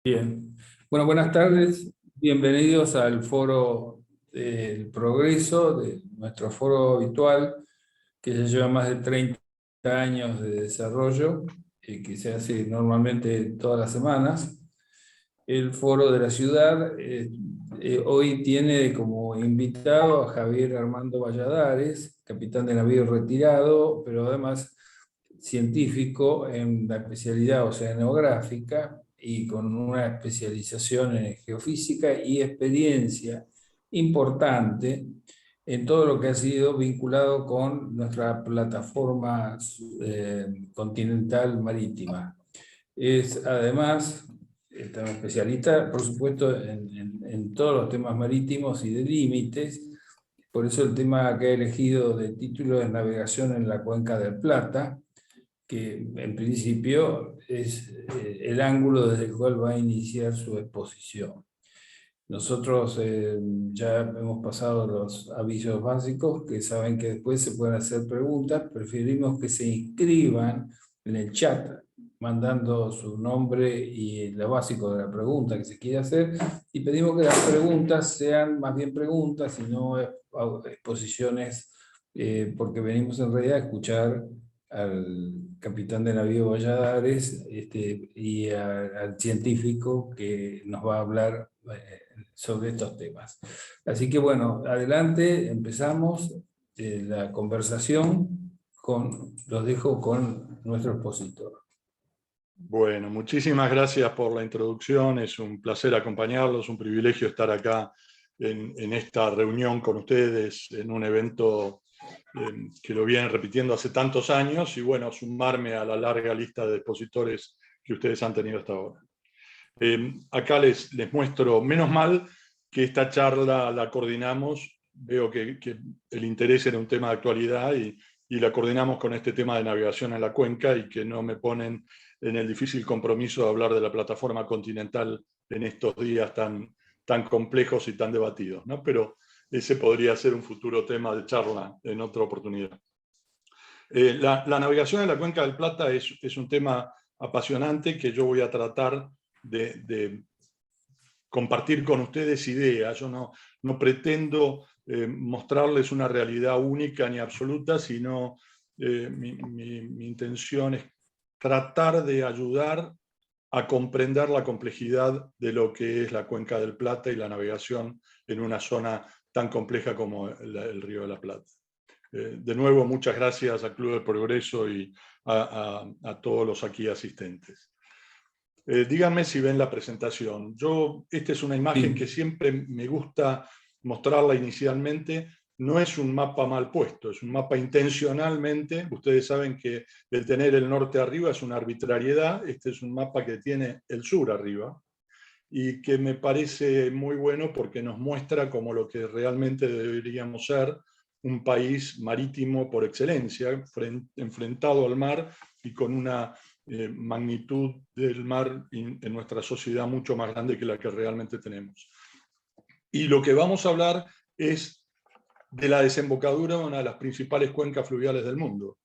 Bien. Bueno, buenas tardes. Bienvenidos al Foro del Progreso, de nuestro foro habitual, que ya lleva más de 30 años de desarrollo, que se hace normalmente todas las semanas. El Foro de la Ciudad hoy tiene como invitado a Javier Armando Valladares, capitán de navío retirado, pero además científico en la especialidad oceanográfica y con una especialización en geofísica y experiencia importante en todo lo que ha sido vinculado con nuestra plataforma continental marítima. Es además está especialista, por supuesto, en todos los temas marítimos y de límites. Por eso el tema que ha elegido de título es Navegación en la Cuenca del Plata, que en principio es el ángulo desde el cual va a iniciar su exposición. Nosotros ya hemos pasado los avisos básicos, que saben que después se pueden hacer preguntas. Preferimos que se inscriban en el chat, mandando su nombre y lo básico de la pregunta que se quiere hacer. Y pedimos que las preguntas sean más bien preguntas y no exposiciones, porque venimos en realidad a escuchar al capitán de navío Valladares y al científico que nos va a hablar sobre estos temas. Así que bueno, adelante, empezamos la conversación los dejo con nuestro expositor. Bueno, muchísimas gracias por la introducción. Es un placer acompañarlos, un privilegio estar acá en esta reunión con ustedes, en un evento que lo vienen repitiendo hace tantos años y bueno, sumarme a la larga lista de expositores que ustedes han tenido hasta ahora. Acá les muestro, menos mal que esta charla la coordinamos, veo que el interés era un tema de actualidad y la coordinamos con este tema de navegación en la cuenca y que no me ponen en el difícil compromiso de hablar de la plataforma continental en estos días tan complejos y tan debatidos, ¿no? Pero ese podría ser un futuro tema de charla en otra oportunidad. La navegación en la Cuenca del Plata es un tema apasionante que yo voy a tratar de compartir con ustedes ideas. Yo no pretendo mostrarles una realidad única ni absoluta, sino mi intención es tratar de ayudar a comprender la complejidad de lo que es la Cuenca del Plata y la navegación en una zona tan compleja como el Río de la Plata. De nuevo, muchas gracias al Club del Progreso y a todos los aquí asistentes. Díganme si ven la presentación. Esta es una imagen que siempre me gusta mostrarla inicialmente. No es un mapa mal puesto, es un mapa intencionalmente. Ustedes saben que el tener el norte arriba es una arbitrariedad. Este es un mapa que tiene el sur arriba y que me parece muy bueno porque nos muestra como lo que realmente deberíamos ser, un país marítimo por excelencia, enfrentado al mar y con una magnitud del mar en nuestra sociedad mucho más grande que la que realmente tenemos. Y lo que vamos a hablar es de la desembocadura de una de las principales cuencas fluviales del mundo,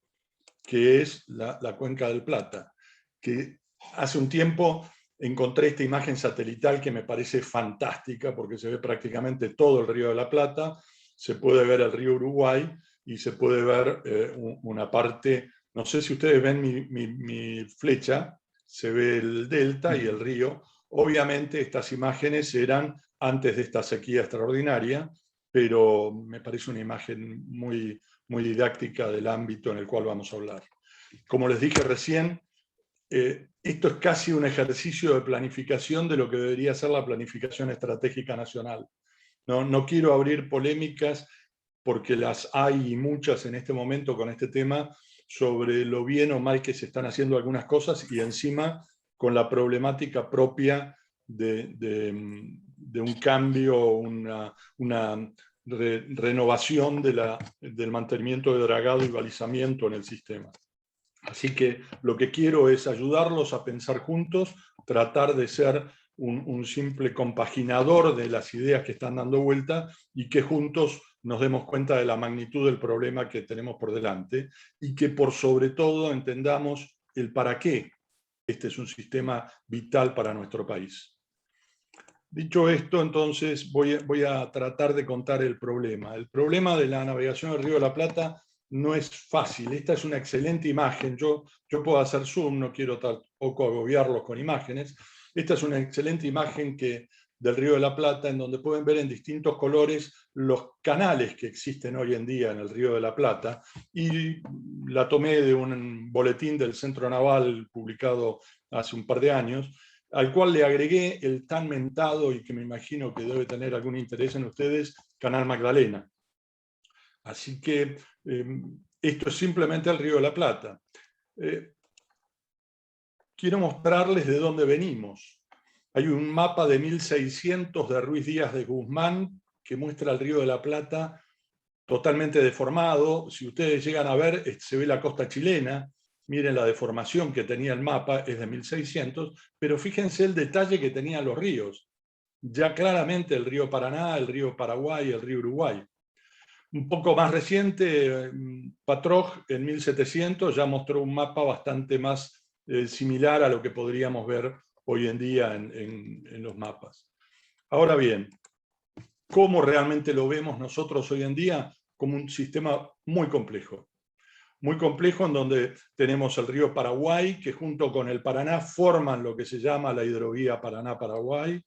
que es la Cuenca del Plata, que hace un tiempo encontré esta imagen satelital que me parece fantástica porque se ve prácticamente todo el Río de la Plata, se puede ver el río Uruguay y se puede ver una parte, no sé si ustedes ven mi flecha, se ve el delta y el río. Obviamente estas imágenes eran antes de esta sequía extraordinaria, pero me parece una imagen muy didáctica del ámbito en el cual vamos a hablar. Como les dije recién, esto es casi un ejercicio de planificación de lo que debería ser la planificación estratégica nacional. No quiero abrir polémicas porque las hay y muchas en este momento con este tema sobre lo bien o mal que se están haciendo algunas cosas y encima con la problemática propia de un cambio, una renovación del mantenimiento de dragado y balizamiento en el sistema. Así que lo que quiero es ayudarlos a pensar juntos, tratar de ser un simple compaginador de las ideas que están dando vuelta y que juntos nos demos cuenta de la magnitud del problema que tenemos por delante y que por sobre todo entendamos el para qué este es un sistema vital para nuestro país. Dicho esto, entonces voy a tratar de contar el problema. El problema de la navegación del Río de la Plata no es fácil. Esta es una excelente imagen. Yo puedo hacer zoom, no quiero tampoco agobiarlos con imágenes. Esta es una excelente imagen del Río de la Plata, en donde pueden ver en distintos colores los canales que existen hoy en día en el Río de la Plata, y la tomé de un boletín del Centro Naval publicado hace un par de años, al cual le agregué el tan mentado, y que me imagino que debe tener algún interés en ustedes, Canal Magdalena. Así que esto es simplemente el Río de la Plata. Quiero mostrarles de dónde venimos. Hay un mapa de 1600 de Ruiz Díaz de Guzmán que muestra el Río de la Plata totalmente deformado. Si ustedes llegan a ver, se ve la costa chilena. Miren la deformación que tenía el mapa, es de 1600, pero fíjense el detalle que tenían los ríos. Ya claramente el río Paraná, el río Paraguay, el río Uruguay. Un poco más reciente, Patroj en 1700 ya mostró un mapa bastante más similar a lo que podríamos ver hoy en día en los mapas. Ahora bien, ¿cómo realmente lo vemos nosotros hoy en día? Como un sistema muy complejo. Muy complejo, en donde tenemos el río Paraguay, que junto con el Paraná forman lo que se llama la hidrovía Paraná-Paraguay.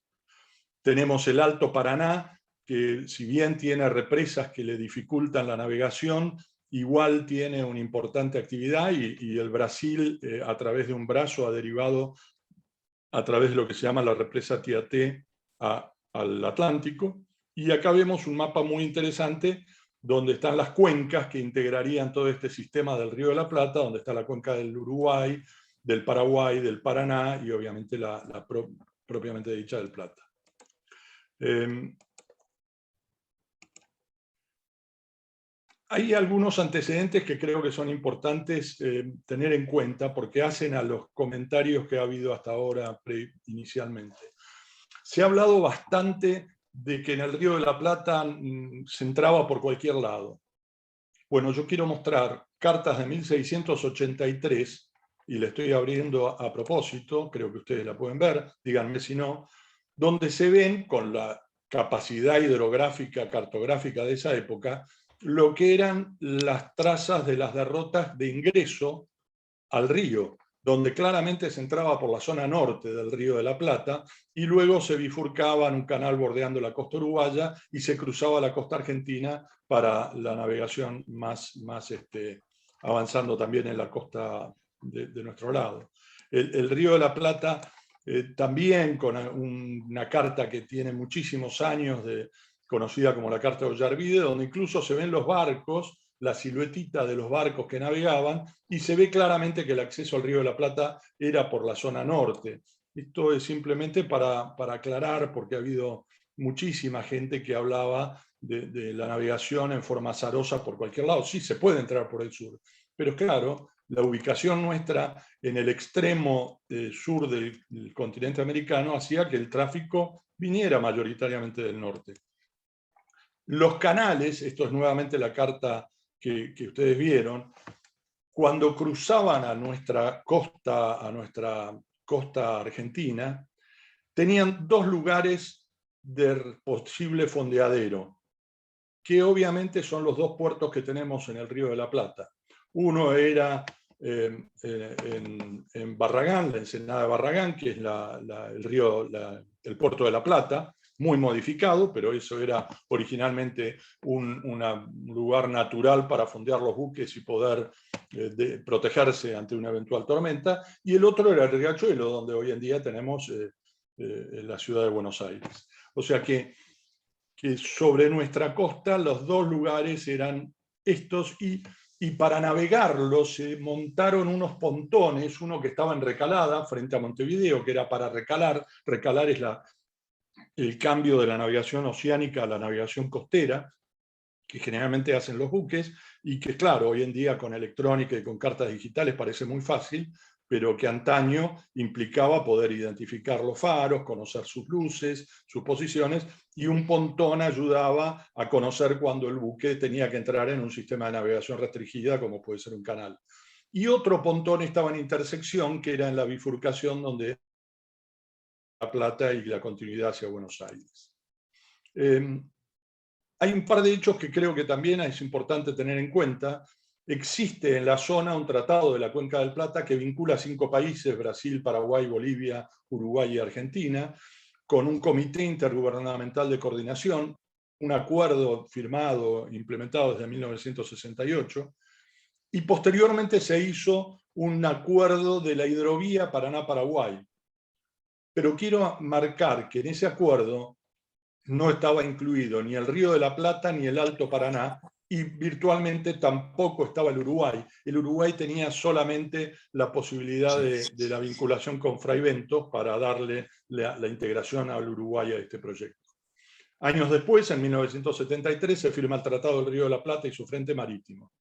Tenemos el Alto Paraná, que si bien tiene represas que le dificultan la navegación, igual tiene una importante actividad, y el Brasil, a través de un brazo, ha derivado a través de lo que se llama la represa Tietê al Atlántico. Y acá vemos un mapa muy interesante donde están las cuencas que integrarían todo este sistema del Río de la Plata, donde está la cuenca del Uruguay, del Paraguay, del Paraná, y obviamente la propiamente dicha del Plata. Hay algunos antecedentes que creo que son importantes tener en cuenta, porque hacen a los comentarios que ha habido hasta ahora inicialmente. Se ha hablado bastante de que en el Río de la Plata se entraba por cualquier lado. Bueno, yo quiero mostrar cartas de 1683, y le estoy abriendo a propósito, creo que ustedes la pueden ver, díganme si no, donde se ven, con la capacidad hidrográfica, cartográfica de esa época, lo que eran las trazas de las derrotas de ingreso al río, donde claramente se entraba por la zona norte del Río de la Plata, y luego se bifurcaba en un canal bordeando la costa uruguaya y se cruzaba la costa argentina para la navegación más avanzando también en la costa de nuestro lado. El Río de la Plata, también con una carta que tiene muchísimos años, conocida como la Carta de Ollarvide, donde incluso se ven los barcos, la siluetita de los barcos que navegaban, y se ve claramente que el acceso al Río de la Plata era por la zona norte. Esto es simplemente para aclarar, porque ha habido muchísima gente que hablaba de la navegación en forma azarosa por cualquier lado. Sí, se puede entrar por el sur, pero claro, la ubicación nuestra en el extremo sur del continente americano hacía que el tráfico viniera mayoritariamente del norte. Los canales, esto es nuevamente la carta que ustedes vieron, cuando cruzaban a nuestra costa argentina, tenían dos lugares de posible fondeadero, que obviamente son los dos puertos que tenemos en el Río de la Plata. Uno era en Barragán, la ensenada de Barragán, que es el puerto de la Plata, muy modificado, pero eso era originalmente un lugar natural para fondear los buques y poder protegerse ante una eventual tormenta. Y el otro era el Riachuelo, donde hoy en día tenemos la ciudad de Buenos Aires. O sea que sobre nuestra costa los dos lugares eran estos, y para navegarlos se montaron unos pontones, uno que estaba en Recalada, frente a Montevideo, que era para recalar. Recalar es el cambio de la navegación oceánica a la navegación costera, que generalmente hacen los buques, y que claro, hoy en día con electrónica y con cartas digitales parece muy fácil, pero que antaño implicaba poder identificar los faros, conocer sus luces, sus posiciones, y un pontón ayudaba a conocer cuando el buque tenía que entrar en un sistema de navegación restringida, como puede ser un canal. y otro pontón estaba en intersección, que era en la bifurcación donde La Plata y la continuidad hacia Buenos Aires. Hay un par de hechos que creo que también es importante tener en cuenta. Existe en la zona un tratado de la Cuenca del Plata que vincula a 5 países, Brasil, Paraguay, Bolivia, Uruguay y Argentina, con un comité intergubernamental de coordinación, un acuerdo firmado, implementado desde 1968, y posteriormente se hizo un acuerdo de la hidrovía Paraná-Paraguay. Pero quiero marcar que en ese acuerdo no estaba incluido ni el Río de la Plata ni el Alto Paraná, y virtualmente tampoco estaba el Uruguay. El Uruguay tenía solamente la posibilidad de la vinculación con Fray Bentos para darle la integración al Uruguay a este proyecto. Años después, en 1973, se firma el Tratado del Río de la Plata y su frente marítimo.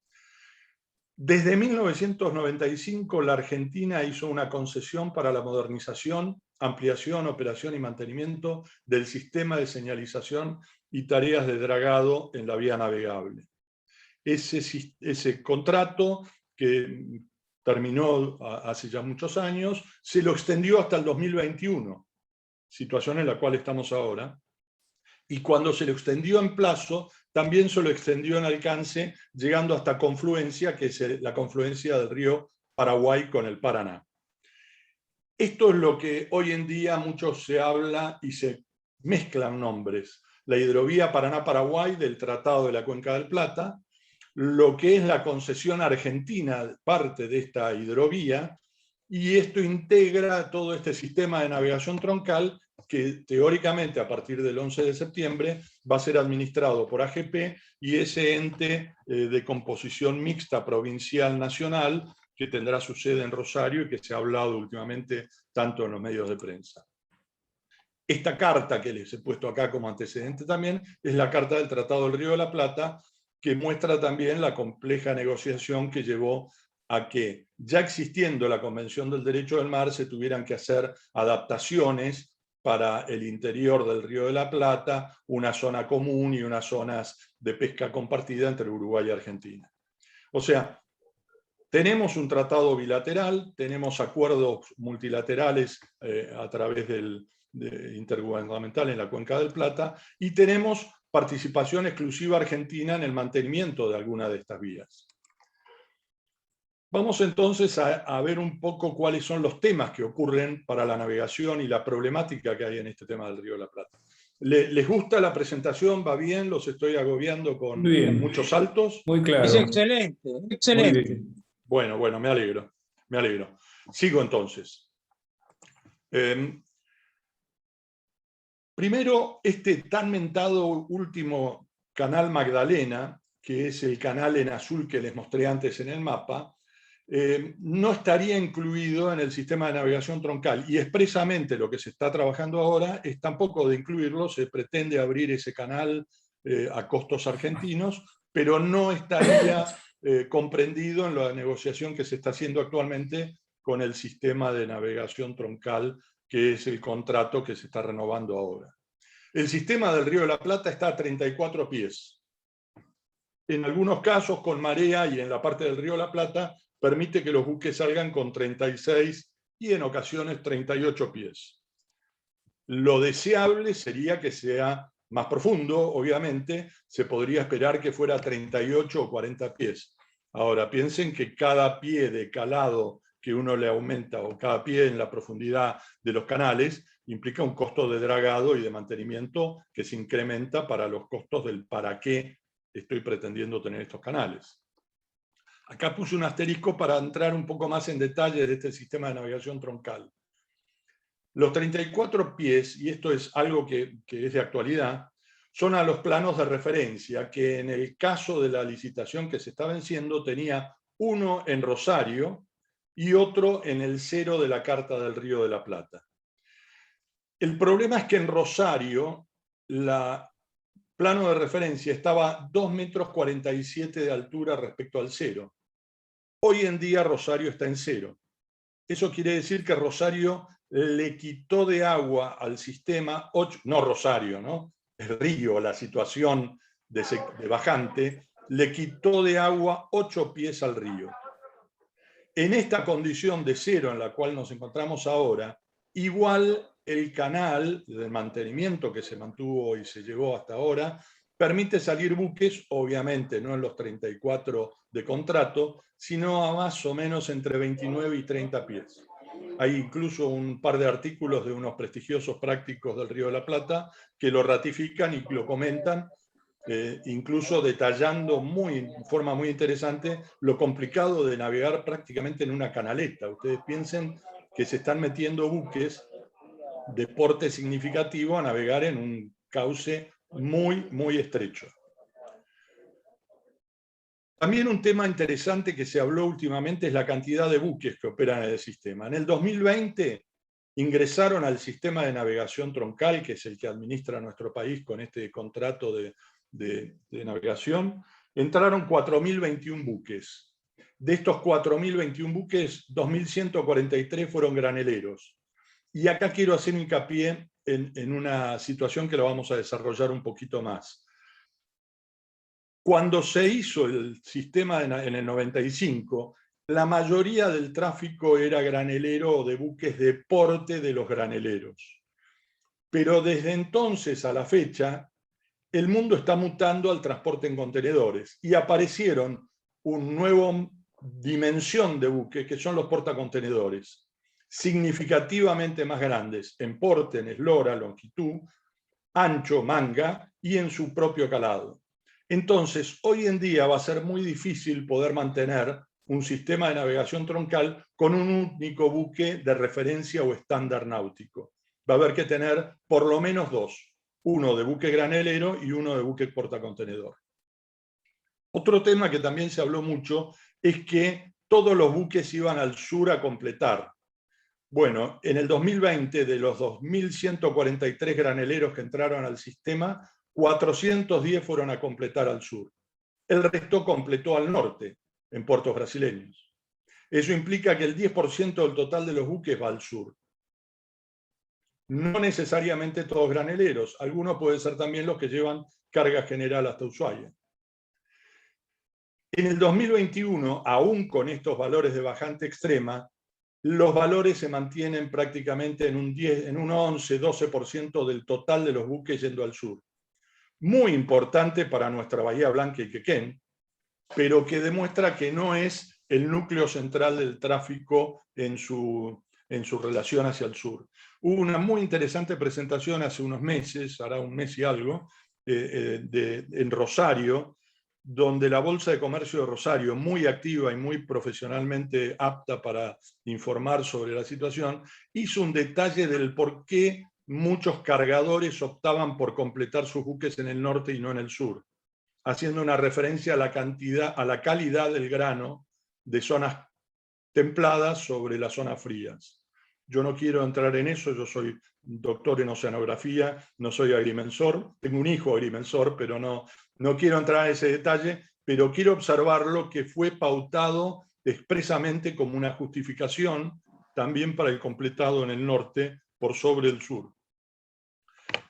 Desde 1995, la Argentina hizo una concesión para la modernización, ampliación, operación y mantenimiento del sistema de señalización y tareas de dragado en la vía navegable. Ese contrato, que terminó hace ya muchos años, se lo extendió hasta el 2021, situación en la cual estamos ahora. Y cuando se lo extendió en plazo, también se lo extendió en alcance, llegando hasta confluencia, que es la confluencia del río Paraguay con el Paraná. Esto es lo que hoy en día muchos se habla y se mezclan nombres. La hidrovía Paraná-Paraguay del Tratado de la Cuenca del Plata, lo que es la concesión argentina, parte de esta hidrovía, y esto integra todo este sistema de navegación troncal que teóricamente a partir del 11 de septiembre va a ser administrado por AGP y ese ente de composición mixta provincial nacional que tendrá su sede en Rosario y que se ha hablado últimamente tanto en los medios de prensa. Esta carta que les he puesto acá como antecedente también es la carta del Tratado del Río de la Plata, que muestra también la compleja negociación que llevó a que, ya existiendo la Convención del Derecho del Mar, se tuvieran que hacer adaptaciones para el interior del Río de la Plata, una zona común y unas zonas de pesca compartida entre Uruguay y Argentina. O sea, tenemos un tratado bilateral, tenemos acuerdos multilaterales a través del intergubernamental en la Cuenca del Plata, y tenemos participación exclusiva argentina en el mantenimiento de alguna de estas vías. Vamos entonces a ver un poco cuáles son los temas que ocurren para la navegación y la problemática que hay en este tema del Río de la Plata. ¿Les gusta la presentación? ¿Va bien? ¿Los estoy agobiando con muchos saltos? Muy claro. Es excelente, excelente. Muy bien. Bueno, me alegro, me alegro. Sigo entonces. Primero, este tan mentado último canal Magdalena, que es el canal en azul que les mostré antes en el mapa, no estaría incluido en el sistema de navegación troncal, y expresamente lo que se está trabajando ahora es tampoco de incluirlo. Se pretende abrir ese canal a costos argentinos, pero no estaría comprendido en la negociación que se está haciendo actualmente con el sistema de navegación troncal, que es el contrato que se está renovando ahora. El sistema del Río de la Plata está a 34 pies. En algunos casos, con marea y en la parte del Río de la Plata, permite que los buques salgan con 36 y en ocasiones 38 pies. Lo deseable sería que sea más profundo, obviamente. Se podría esperar que fuera 38 o 40 pies. Ahora, piensen que cada pie de calado que uno le aumenta, o cada pie en la profundidad de los canales, implica un costo de dragado y de mantenimiento que se incrementa para los costos del para qué estoy pretendiendo tener estos canales. Acá puse un asterisco para entrar un poco más en detalle de este sistema de navegación troncal. Los 34 pies, y esto es algo que es de actualidad, son a los planos de referencia, que en el caso de la licitación que se está venciendo tenía uno en Rosario y otro en el 0 de la Carta del Río de la Plata. El problema es que en Rosario la plano de referencia estaba 2,47 metros de altura respecto al 0. Hoy en día Rosario está en 0. Eso quiere decir que Rosario le quitó de agua al sistema, no Rosario, ¿no? El río, la situación de bajante, le quitó de agua 8 pies al río. En esta condición de cero en la cual nos encontramos ahora, igual el canal de mantenimiento que se mantuvo y se llevó hasta ahora permite salir buques, obviamente no en los 34 de contrato, sino a más o menos entre 29 y 30 pies. Hay incluso un par de artículos de unos prestigiosos prácticos del Río de la Plata que lo ratifican y lo comentan, incluso detallando en forma muy interesante lo complicado de navegar prácticamente en una canaleta. Ustedes piensen que se están metiendo buques de porte significativo a navegar en un cauce muy estrecho. También un tema interesante que se habló últimamente es la cantidad de buques que operan en el sistema. En el 2020 ingresaron al sistema de navegación troncal, que es el que administra nuestro país con este contrato de navegación, entraron 4.021 buques. De estos 4.021 buques, 2.143 fueron graneleros. Y acá quiero hacer hincapié en una situación que lo vamos a desarrollar un poquito más. Cuando se hizo el sistema en el 95, la mayoría del tráfico era granelero o de buques de porte de los graneleros. Pero desde entonces a la fecha, el mundo está mutando al transporte en contenedores y aparecieron una nueva dimensión de buques que son los portacontenedores, significativamente más grandes en porte, en eslora, longitud, ancho, manga y en su propio calado. Entonces, hoy en día va a ser muy difícil poder mantener un sistema de navegación troncal con un único buque de referencia o estándar náutico. Va a haber que tener por lo menos dos, uno de buque granelero y uno de buque portacontenedor. Otro tema que también se habló mucho es que todos los buques iban al sur a completar. Bueno, en el 2020, de los 2.143 graneleros que entraron al sistema, 410 fueron a completar al sur. El resto completó al norte, en puertos brasileños. Eso implica que el 10% del total de los buques va al sur. No necesariamente todos graneleros, algunos pueden ser también los que llevan carga general hasta Ushuaia. En el 2021, aún con estos valores de bajante extrema, los valores se mantienen prácticamente en un 11-12% del total de los buques yendo al sur. Muy importante para nuestra Bahía Blanca y Quequén, pero que demuestra que no es el núcleo central del tráfico en su relación hacia el sur. Hubo una muy interesante presentación hace unos meses, hará un mes y algo, en Rosario, donde la Bolsa de Comercio de Rosario, muy activa y muy profesionalmente apta para informar sobre la situación, hizo un detalle del por qué muchos cargadores optaban por completar sus buques en el norte y no en el sur, haciendo una referencia a la calidad del grano de zonas templadas sobre las zonas frías. Yo no quiero entrar en eso, yo soy doctor en oceanografía, no soy agrimensor, tengo un hijo agrimensor, pero no quiero entrar en ese detalle, pero quiero observarlo que fue pautado expresamente como una justificación también para el completado en el norte por sobre el sur.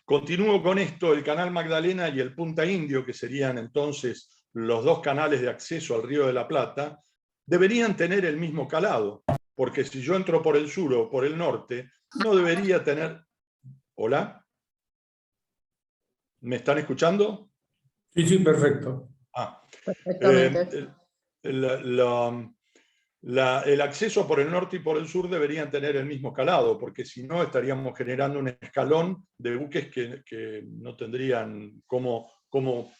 Continúo con esto, el Canal Magdalena y el Punta Indio, que serían entonces los dos canales de acceso al Río de la Plata, deberían tener el mismo calado, porque si yo entro por el sur o por el norte, no debería tener... ¿Hola? ¿Me están escuchando? Sí, perfecto. Perfectamente. El acceso por el norte y por el sur deberían tener el mismo calado, porque si no estaríamos generando un escalón de buques que no tendrían cómo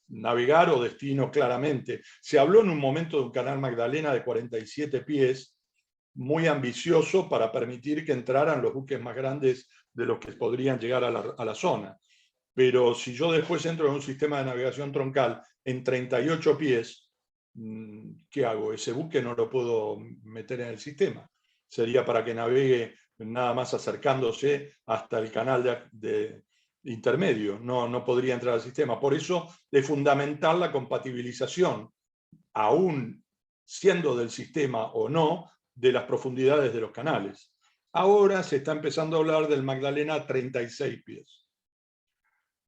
navegar o destino claramente. Se habló en un momento de un canal Magdalena de 47 pies, muy ambicioso para permitir que entraran los buques más grandes de los que podrían llegar a la zona. Pero si yo después entro en un sistema de navegación troncal en 38 pies, ¿qué hago? Ese buque no lo puedo meter en el sistema. Sería para que navegue nada más acercándose hasta el canal de intermedio. No podría entrar al sistema. Por eso es fundamental la compatibilización, aún siendo del sistema o no, de las profundidades de los canales. Ahora se está empezando a hablar del Magdalena a 36 pies.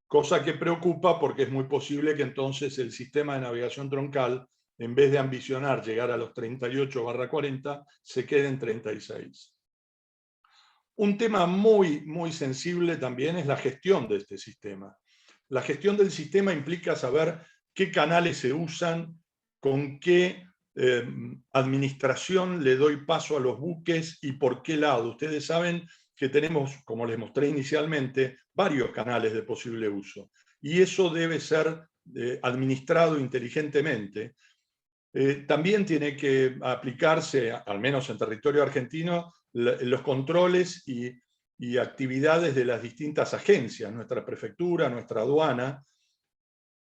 Cosa que preocupa porque es muy posible que entonces el sistema de navegación troncal en vez de ambicionar llegar a los 38/40, se quede en 36. Un tema muy, muy sensible también es la gestión de este sistema. La gestión del sistema implica saber qué canales se usan, con qué administración le doy paso a los buques y por qué lado. Ustedes saben que tenemos, como les mostré inicialmente, varios canales de posible uso. Y eso debe ser administrado inteligentemente. También tiene que aplicarse, al menos en territorio argentino, los controles y actividades de las distintas agencias, nuestra prefectura, nuestra aduana,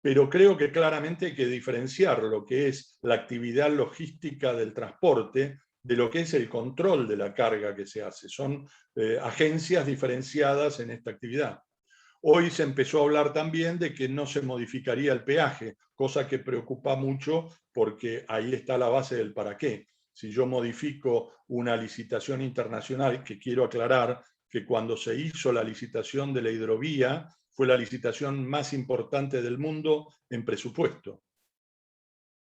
pero creo que claramente hay que diferenciar lo que es la actividad logística del transporte de lo que es el control de la carga que se hace. Son agencias diferenciadas en esta actividad. Hoy se empezó a hablar también de que no se modificaría el peaje, cosa que preocupa mucho porque ahí está la base del para qué. Si yo modifico una licitación internacional, que quiero aclarar que cuando se hizo la licitación de la hidrovía, fue la licitación más importante del mundo en presupuesto,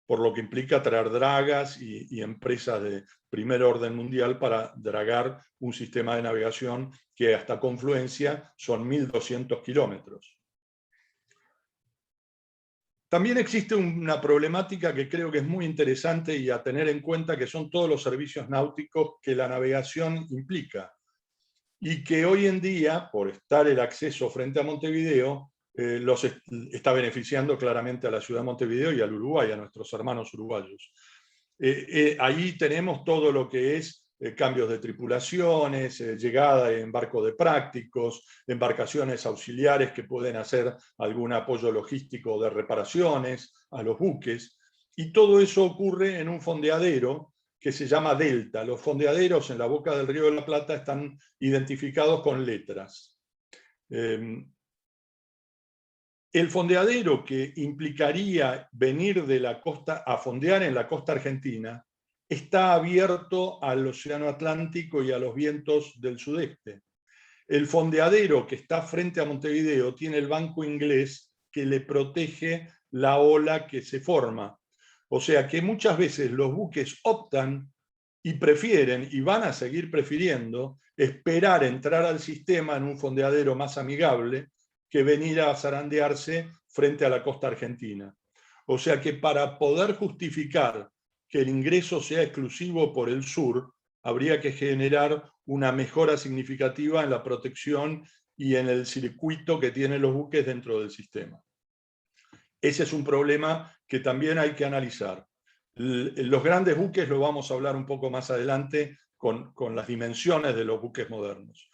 por lo que implica traer dragas y empresas de primer orden mundial para dragar un sistema de navegación que hasta Confluencia son 1.200 kilómetros. También existe una problemática que creo que es muy interesante y a tener en cuenta, que son todos los servicios náuticos que la navegación implica, y que hoy en día, por estar el acceso frente a Montevideo, los está beneficiando claramente a la ciudad de Montevideo y al Uruguay, a nuestros hermanos uruguayos. Ahí tenemos todo lo que es cambios de tripulaciones, llegada en barco de prácticos, embarcaciones auxiliares que pueden hacer algún apoyo logístico de reparaciones a los buques, y todo eso ocurre en un fondeadero que se llama Delta. Los fondeaderos en la boca del Río de la Plata están identificados con letras. El fondeadero, que implicaría venir de la costa a fondear en la costa argentina, está abierto al océano Atlántico y a los vientos del sudeste. El fondeadero que está frente a Montevideo tiene el banco inglés que le protege la ola que se forma. O sea que muchas veces los buques optan y prefieren, y van a seguir prefiriendo, esperar entrar al sistema en un fondeadero más amigable que venir a zarandearse frente a la costa argentina. O sea que para poder justificar que el ingreso sea exclusivo por el sur, habría que generar una mejora significativa en la protección y en el circuito que tienen los buques dentro del sistema. Ese es un problema que también hay que analizar. Los grandes buques lo vamos a hablar un poco más adelante con las dimensiones de los buques modernos.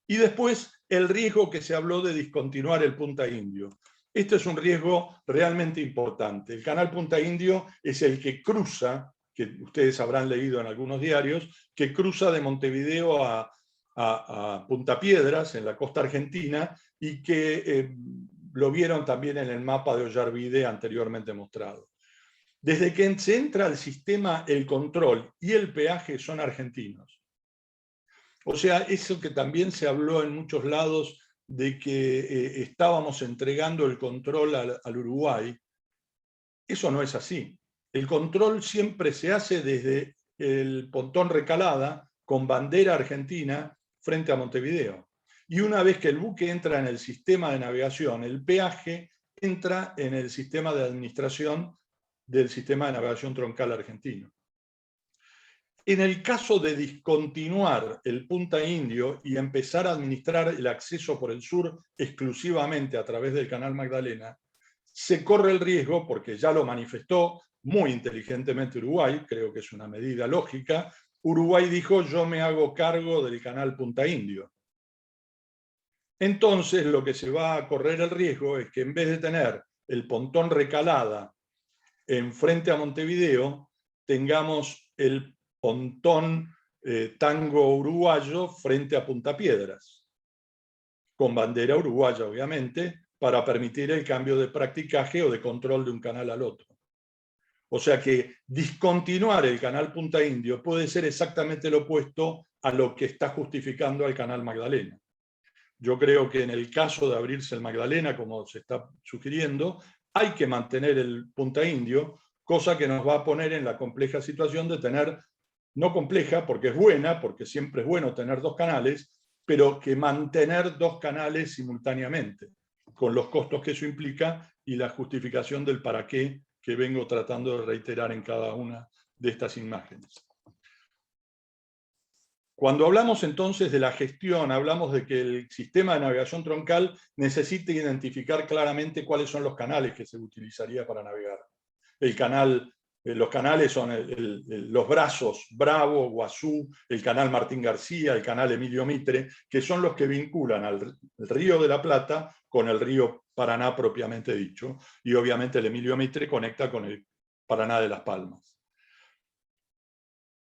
Y después el riesgo que se habló de discontinuar el Punta Indio. Este es un riesgo realmente importante. El canal Punta Indio es el que cruza, que ustedes habrán leído en algunos diarios, que cruza de Montevideo a Punta Piedras, en la costa argentina, y que lo vieron también en el mapa de Ollarvide anteriormente mostrado. Desde que se entra al sistema, el control y el peaje son argentinos. O sea, eso que también se habló en muchos lados de que estábamos entregando el control al Uruguay, eso no es así. El control siempre se hace desde el pontón Recalada con bandera argentina frente a Montevideo. Y una vez que el buque entra en el sistema de navegación, el peaje entra en el sistema de administración del sistema de navegación troncal argentino. En el caso de discontinuar el Punta Indio y empezar a administrar el acceso por el sur exclusivamente a través del Canal Magdalena, se corre el riesgo, porque ya lo manifestó muy inteligentemente Uruguay, creo que es una medida lógica. Uruguay dijo: yo me hago cargo del Canal Punta Indio. Entonces lo que se va a correr el riesgo es que, en vez de tener el pontón Recalada enfrente a Montevideo, tengamos el pontón Tango uruguayo frente a Punta Piedras, con bandera uruguaya, obviamente, para permitir el cambio de practicaje o de control de un canal al otro. O sea que discontinuar el canal Punta Indio puede ser exactamente lo opuesto a lo que está justificando al canal Magdalena. Yo creo que en el caso de abrirse el Magdalena, como se está sugiriendo, hay que mantener el Punta Indio cosa que nos va a poner en la compleja situación de tener, no compleja porque es buena, porque siempre es bueno tener dos canales, pero que mantener dos canales simultáneamente, con los costos que eso implica y la justificación del para qué que vengo tratando de reiterar en cada una de estas imágenes. Cuando hablamos entonces de la gestión, hablamos de que el sistema de navegación troncal necesita identificar claramente cuáles son los canales que se utilizaría para navegar. Los canales son los brazos Bravo, Guazú, el canal Martín García, el canal Emilio Mitre, que son los que vinculan al río de la Plata con el río Paraná propiamente dicho, y obviamente el Emilio Mitre conecta con el Paraná de Las Palmas.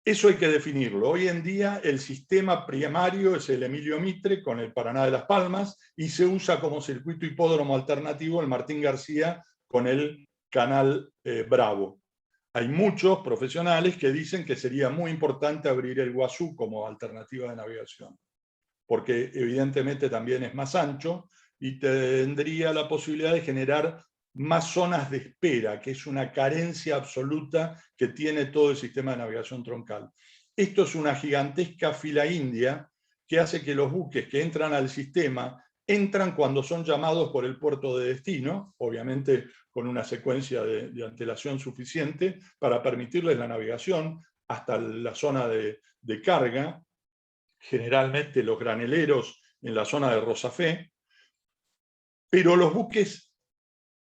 Eso hay que definirlo. Hoy en día el sistema primario es el Emilio Mitre con el Paraná de Las Palmas y se usa como circuito hipódromo alternativo el Martín García con el canal Bravo. Hay muchos profesionales que dicen que sería muy importante abrir el Guazú como alternativa de navegación, porque evidentemente también es más ancho y tendría la posibilidad de generar más zonas de espera, que es una carencia absoluta que tiene todo el sistema de navegación troncal. Esto es una gigantesca fila india que hace que los buques que entran al sistema entran cuando son llamados por el puerto de destino, obviamente con una secuencia de antelación suficiente para permitirles la navegación hasta la zona de carga, generalmente los graneleros en la zona de Rosafé, pero los buques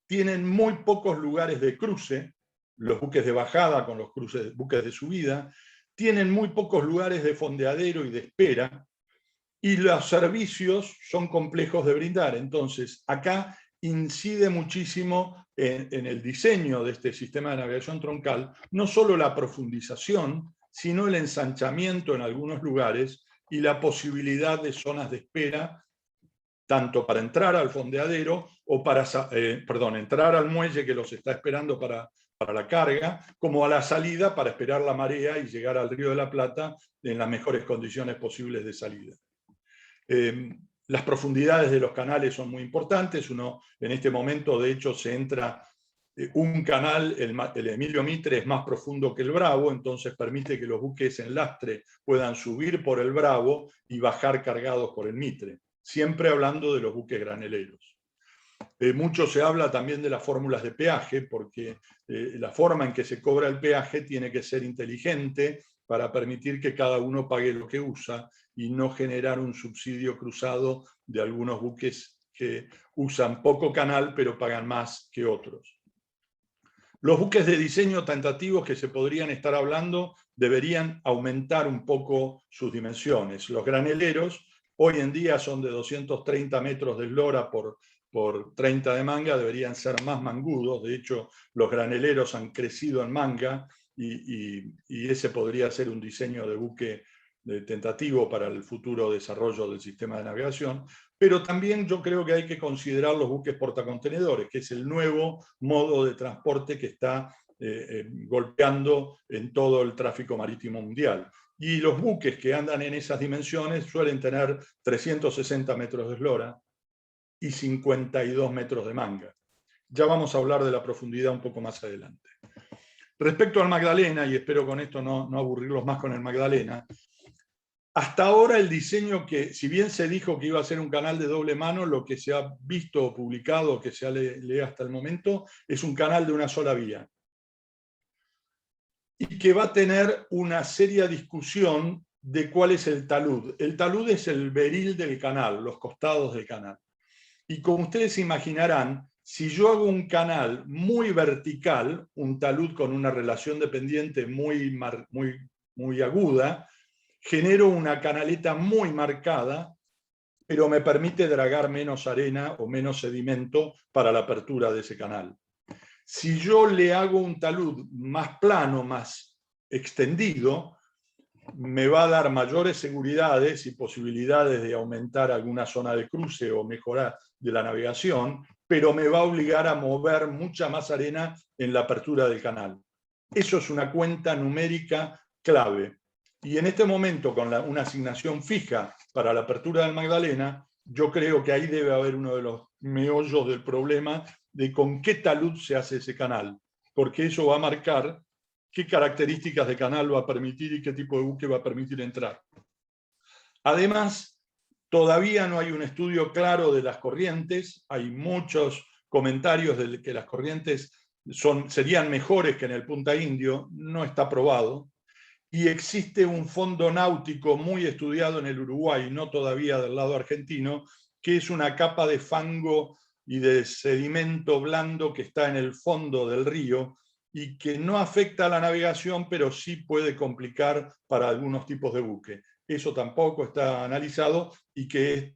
tienen muy pocos lugares de cruce, los buques de bajada con los buques de subida, tienen muy pocos lugares de fondeadero y de espera, y los servicios son complejos de brindar. Entonces, acá incide muchísimo en el diseño de este sistema de navegación troncal, no solo la profundización, sino el ensanchamiento en algunos lugares y la posibilidad de zonas de espera tanto para entrar al fondeadero o para entrar al muelle que los está esperando para la carga, como a la salida para esperar la marea y llegar al Río de la Plata en las mejores condiciones posibles de salida. Las profundidades de los canales son muy importantes. En este momento, de hecho, se entra un canal, el Emilio Mitre es más profundo que el Bravo, entonces permite que los buques en lastre puedan subir por el Bravo y bajar cargados por el Mitre, siempre hablando de los buques graneleros. Mucho se habla también de las fórmulas de peaje, porque la forma en que se cobra el peaje tiene que ser inteligente para permitir que cada uno pague lo que usa y no generar un subsidio cruzado de algunos buques que usan poco canal pero pagan más que otros. Los buques de diseño tentativos que se podrían estar hablando deberían aumentar un poco sus dimensiones. Los graneleros hoy en día son de 230 metros de eslora por 30 de manga, deberían ser más mangudos. De hecho, los graneleros han crecido en manga y ese podría ser un diseño de buque tentativo para el futuro desarrollo del sistema de navegación. Pero también yo creo que hay que considerar los buques portacontenedores, que es el nuevo modo de transporte que está golpeando en todo el tráfico marítimo mundial. Y los buques que andan en esas dimensiones suelen tener 360 metros de eslora y 52 metros de manga. Ya vamos a hablar de la profundidad un poco más adelante. Respecto al Magdalena, y espero con esto no aburrirlos más con el Magdalena, hasta ahora el diseño que, si bien se dijo que iba a ser un canal de doble mano, lo que se ha visto o publicado, que se lee hasta el momento, es un canal de una sola vía. Y que va a tener una seria discusión de cuál es el talud. El talud es el beril del canal, los costados del canal. Y como ustedes imaginarán, si yo hago un canal muy vertical, un talud con una relación de pendiente muy aguda, genero una canaleta muy marcada, pero me permite dragar menos arena o menos sedimento para la apertura de ese canal. Si yo le hago un talud más plano, más extendido, me va a dar mayores seguridades y posibilidades de aumentar alguna zona de cruce o mejorar de la navegación, pero me va a obligar a mover mucha más arena en la apertura del canal. Eso es una cuenta numérica clave. Y en este momento, con una asignación fija para la apertura del Magdalena, yo creo que ahí debe haber uno de los meollos del problema de con qué talud se hace ese canal. porque eso va a marcar qué características de canal va a permitir y qué tipo de buque va a permitir entrar. Además, todavía no hay un estudio claro de las corrientes, hay muchos comentarios de que las corrientes serían mejores que en el Punta Indio, no está probado, y existe un fondo náutico muy estudiado en el Uruguay, no todavía del lado argentino, que es una capa de fango y de sedimento blando que está en el fondo del río y que no afecta a la navegación, pero sí puede complicar para algunos tipos de buque. Eso tampoco está analizado y que es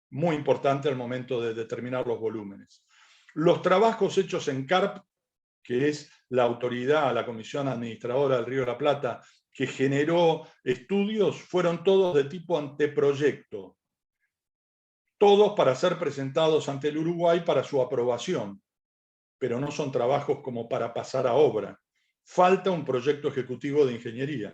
muy importante al momento de determinar los volúmenes. Los trabajos hechos en CARP, que es la autoridad, la Comisión Administradora del Río de la Plata, que generó estudios, fueron todos de tipo anteproyecto, todos para ser presentados ante el Uruguay para su aprobación, pero no son trabajos como para pasar a obra. Falta un proyecto ejecutivo de ingeniería.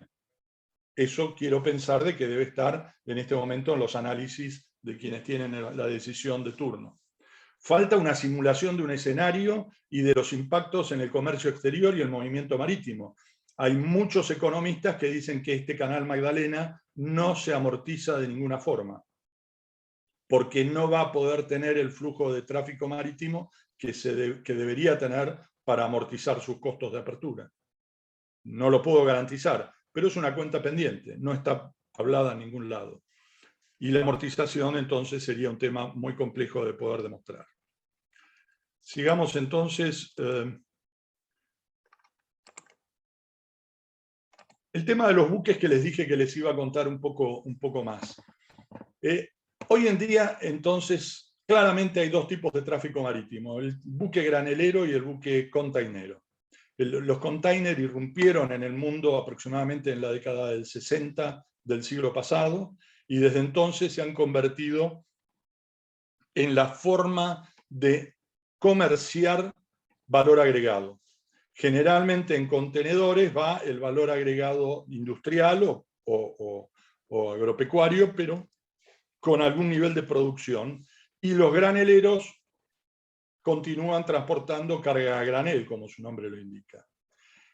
Eso quiero pensar de que debe estar en este momento en los análisis de quienes tienen la decisión de turno. Falta una simulación de un escenario y de los impactos en el comercio exterior y el movimiento marítimo. Hay muchos economistas que dicen que este canal Magdalena no se amortiza de ninguna forma, porque no va a poder tener el flujo de tráfico marítimo que debería tener para amortizar sus costos de apertura. No lo puedo garantizar, pero es una cuenta pendiente, no está hablada en ningún lado. Y la amortización entonces sería un tema muy complejo de poder demostrar. Sigamos entonces. El tema de los buques que les dije que les iba a contar un poco más. Hoy en día, entonces, claramente hay dos tipos de tráfico marítimo, el buque granelero y el buque containero. Los containers irrumpieron en el mundo aproximadamente en la década del 60 del siglo pasado y desde entonces se han convertido en la forma de comerciar valor agregado. Generalmente en contenedores va el valor agregado industrial o agropecuario, pero con algún nivel de producción, y los graneleros continúan transportando carga a granel, como su nombre lo indica.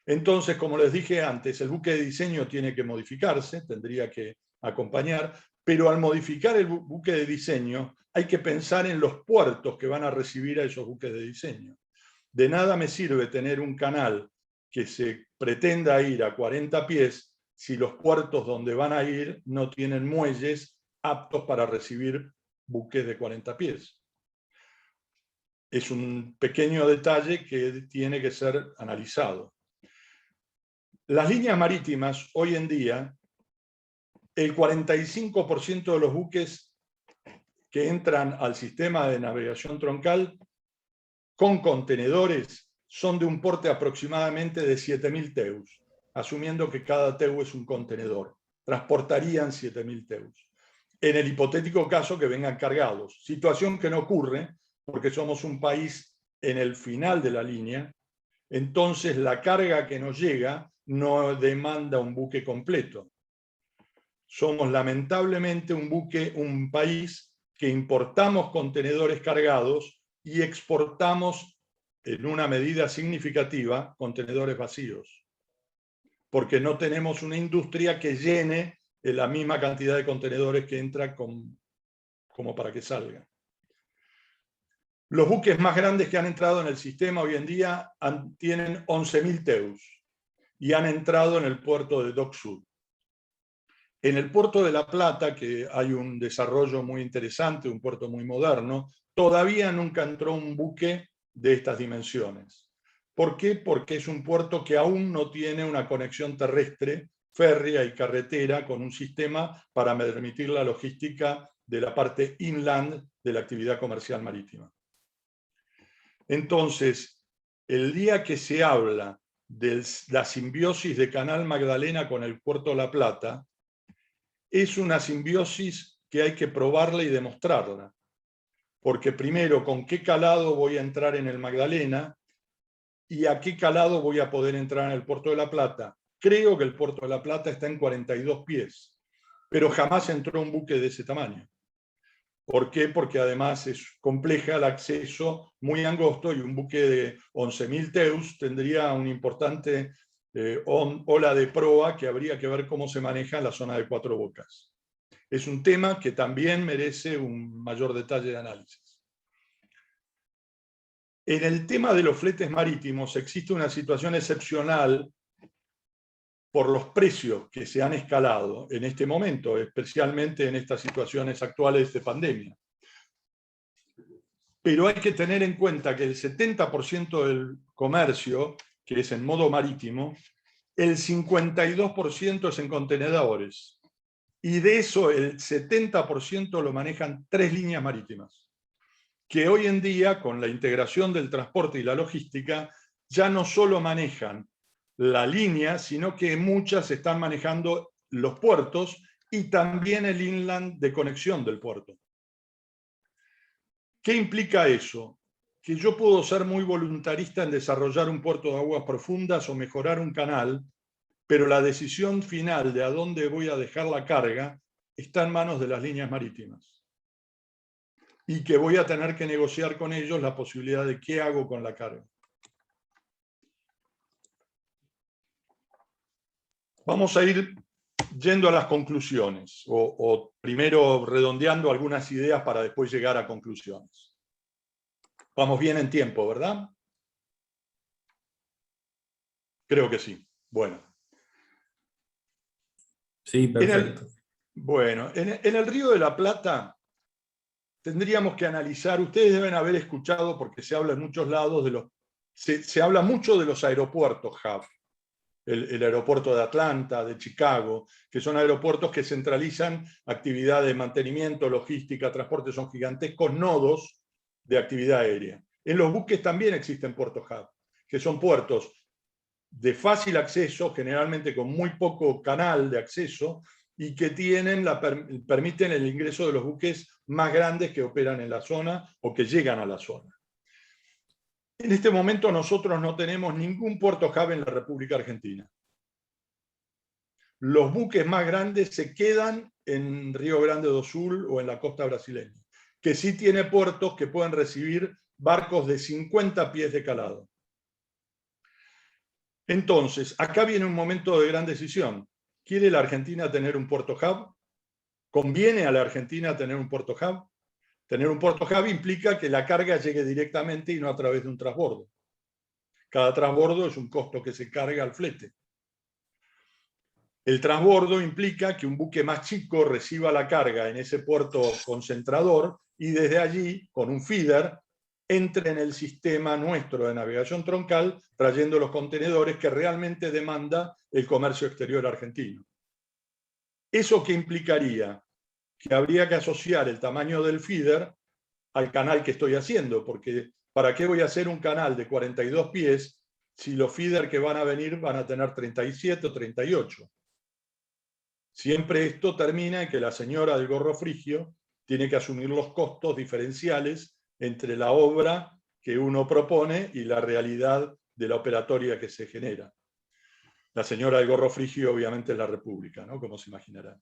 Entonces, como les dije antes, el buque de diseño tiene que modificarse, tendría que acompañar, pero al modificar el buque de diseño hay que pensar en los puertos que van a recibir a esos buques de diseño. De nada me sirve tener un canal que se pretenda ir a 40 pies si los puertos donde van a ir no tienen muelles aptos para recibir buques de 40 pies. Es un pequeño detalle que tiene que ser analizado. Las líneas marítimas, hoy en día, el 45% de los buques que entran al sistema de navegación troncal con contenedores son de un porte aproximadamente de 7.000 teus, asumiendo que cada teu es un contenedor. Transportarían 7.000 teus. En el hipotético caso que vengan cargados, situación que no ocurre porque somos un país en el final de la línea, entonces la carga que nos llega no demanda un buque completo. Somos lamentablemente un país que importamos contenedores cargados y exportamos en una medida significativa contenedores vacíos, porque no tenemos una industria que llene la misma cantidad de contenedores que entra como para que salgan. Los buques más grandes que han entrado en el sistema hoy en día tienen 11.000 teus y han entrado en el puerto de Dock Sud. En el puerto de La Plata, que hay un desarrollo muy interesante, un puerto muy moderno, todavía nunca entró un buque de estas dimensiones. ¿Por qué? Porque es un puerto que aún no tiene una conexión terrestre, férrea y carretera con un sistema para permitir la logística de la parte inland de la actividad comercial marítima. Entonces, el día que se habla de la simbiosis de Canal Magdalena con el puerto de La Plata, es una simbiosis que hay que probarla y demostrarla. Porque primero, ¿con qué calado voy a entrar en el Magdalena? ¿Y a qué calado voy a poder entrar en el puerto de La Plata? Creo que el puerto de La Plata está en 42 pies, pero jamás entró un buque de ese tamaño. ¿Por qué? Porque además es compleja el acceso, muy angosto, y un buque de 11.000 teus tendría una importante ola de proa que habría que ver cómo se maneja en la zona de Cuatro Bocas. Es un tema que también merece un mayor detalle de análisis. En el tema de los fletes marítimos existe una situación excepcional por los precios que se han escalado en este momento, especialmente en estas situaciones actuales de pandemia. Pero hay que tener en cuenta que el 70% del comercio, que es en modo marítimo, el 52% es en contenedores. Y de eso el 70% lo manejan 3 líneas marítimas, que hoy en día, con la integración del transporte y la logística, ya no solo manejan la línea, sino que muchas están manejando los puertos y también el inland de conexión del puerto. ¿Qué implica eso? Que yo puedo ser muy voluntarista en desarrollar un puerto de aguas profundas o mejorar un canal, pero la decisión final de a dónde voy a dejar la carga está en manos de las líneas marítimas. Y que voy a tener que negociar con ellos la posibilidad de qué hago con la carga. Vamos a ir yendo a las conclusiones, o primero redondeando algunas ideas para después llegar a conclusiones. Vamos bien en tiempo, ¿verdad? Creo que sí. Bueno. Sí, perfecto. En el Río de la Plata tendríamos que analizar, ustedes deben haber escuchado, porque se habla en muchos lados, se habla mucho de los aeropuertos hub. El aeropuerto de Atlanta, de Chicago, que son aeropuertos que centralizan actividades de mantenimiento, logística, transporte, son gigantescos nodos de actividad aérea. En los buques también existen puertos hub, que son puertos de fácil acceso, generalmente con muy poco canal de acceso, y que permiten el ingreso de los buques más grandes que operan en la zona o que llegan a la zona. En este momento nosotros no tenemos ningún puerto hub en la República Argentina. Los buques más grandes se quedan en Río Grande do Sul o en la costa brasileña, que sí tiene puertos que pueden recibir barcos de 50 pies de calado. Entonces, acá viene un momento de gran decisión. ¿Quiere la Argentina tener un puerto hub? ¿Conviene a la Argentina tener un puerto hub? Tener un puerto hub implica que la carga llegue directamente y no a través de un transbordo. Cada transbordo es un costo que se carga al flete. El transbordo implica que un buque más chico reciba la carga en ese puerto concentrador y desde allí, con un feeder, entre en el sistema nuestro de navegación troncal, trayendo los contenedores que realmente demanda el comercio exterior argentino. ¿Eso qué implicaría? Que habría que asociar el tamaño del feeder al canal que estoy haciendo, porque ¿para qué voy a hacer un canal de 42 pies si los feeder que van a venir van a tener 37 o 38? Siempre esto termina en que la señora del gorro frigio tiene que asumir los costos diferenciales entre la obra que uno propone y la realidad de la operatoria que se genera. La señora del gorro frigio obviamente es la República, ¿no? Como se imaginarán.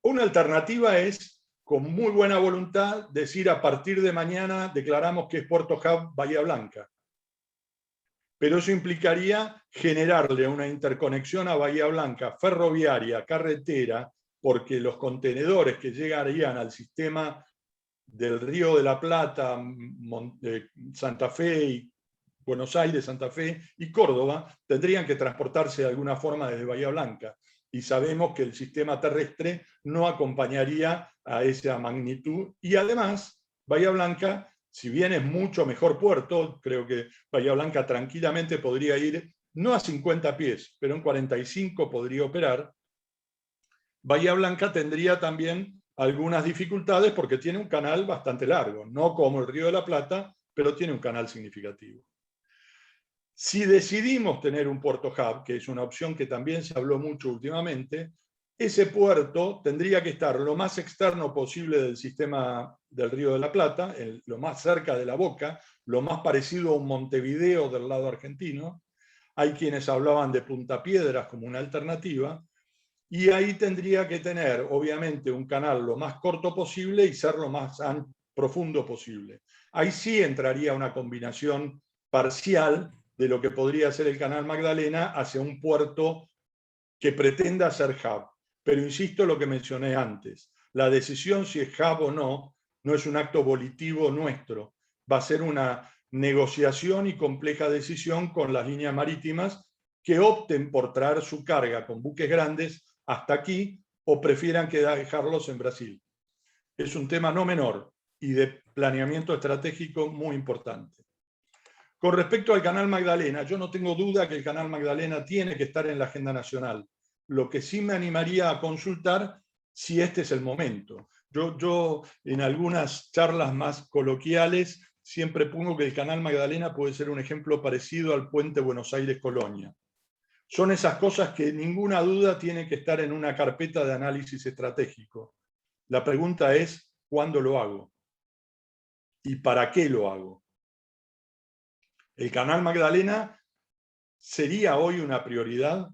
Una alternativa es, con muy buena voluntad, decir a partir de mañana declaramos que es Puerto Hub Bahía Blanca. Pero eso implicaría generarle una interconexión a Bahía Blanca ferroviaria, carretera, porque los contenedores que llegarían al sistema del Río de la Plata, Santa Fe, Buenos Aires, Santa Fe y Córdoba, tendrían que transportarse de alguna forma desde Bahía Blanca. Y sabemos que el sistema terrestre no acompañaría a esa magnitud. Y además, Bahía Blanca, si bien es mucho mejor puerto, creo que Bahía Blanca tranquilamente podría ir, no a 50 pies, pero en 45 podría operar. Bahía Blanca tendría también algunas dificultades porque tiene un canal bastante largo, no como el Río de la Plata, pero tiene un canal significativo. Si decidimos tener un puerto hub, que es una opción que también se habló mucho últimamente, ese puerto tendría que estar lo más externo posible del sistema del Río de la Plata, lo más cerca de la boca, lo más parecido a un Montevideo del lado argentino. Hay quienes hablaban de Punta Piedras como una alternativa. y ahí tendría que tener, obviamente, un canal lo más corto posible y ser lo más profundo posible. Ahí sí entraría una combinación parcial de lo que podría ser el canal Magdalena hacia un puerto que pretenda ser hub. Pero insisto en lo que mencioné antes, la decisión si es hub o no, no es un acto volitivo nuestro, va a ser una negociación y compleja decisión con las líneas marítimas que opten por traer su carga con buques grandes hasta aquí o prefieran dejarlos en Brasil. Es un tema no menor y de planeamiento estratégico muy importante. Con respecto al Canal Magdalena, yo no tengo duda que el Canal Magdalena tiene que estar en la agenda nacional. Lo que sí me animaría a consultar si este es el momento. Yo en algunas charlas más coloquiales siempre pongo que el Canal Magdalena puede ser un ejemplo parecido al puente Buenos Aires-Colonia. Son esas cosas que ninguna duda tienen que estar en una carpeta de análisis estratégico. La pregunta es, ¿cuándo lo hago? ¿Y para qué lo hago? ¿El Canal Magdalena sería hoy una prioridad?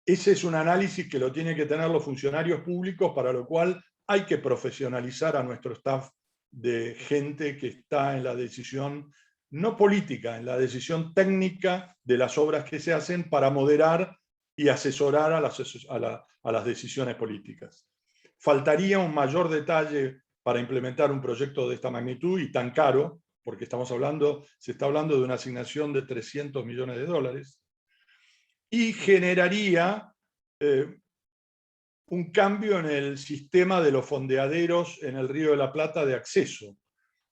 Ese es un análisis que lo tienen que tener los funcionarios públicos, para lo cual hay que profesionalizar a nuestro staff de gente que está en la decisión, no política, en la decisión técnica de las obras que se hacen para moderar y asesorar a las decisiones políticas. Faltaría un mayor detalle para implementar un proyecto de esta magnitud y tan caro, porque se está hablando de una asignación de $300 millones, y generaría un cambio en el sistema de los fondeaderos en el Río de la Plata de acceso.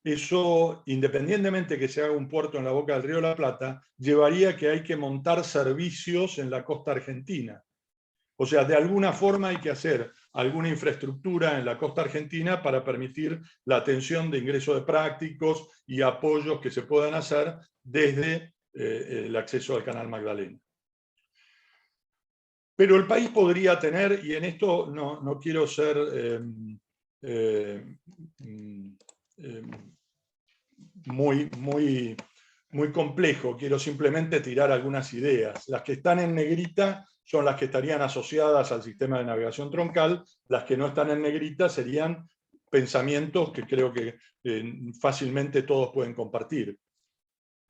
Eso, independientemente que se haga un puerto en la boca del Río de la Plata, llevaría a que hay que montar servicios en la costa argentina. O sea, de alguna forma hay que hacer alguna infraestructura en la costa argentina para permitir la atención de ingreso de prácticos y apoyos que se puedan hacer desde el acceso al Canal Magdalena. Pero el país podría tener, y en esto no quiero ser muy complejo, quiero simplemente tirar algunas ideas. Las que están en negrita son las que estarían asociadas al sistema de navegación troncal, las que no están en negrita serían pensamientos que creo que fácilmente todos pueden compartir.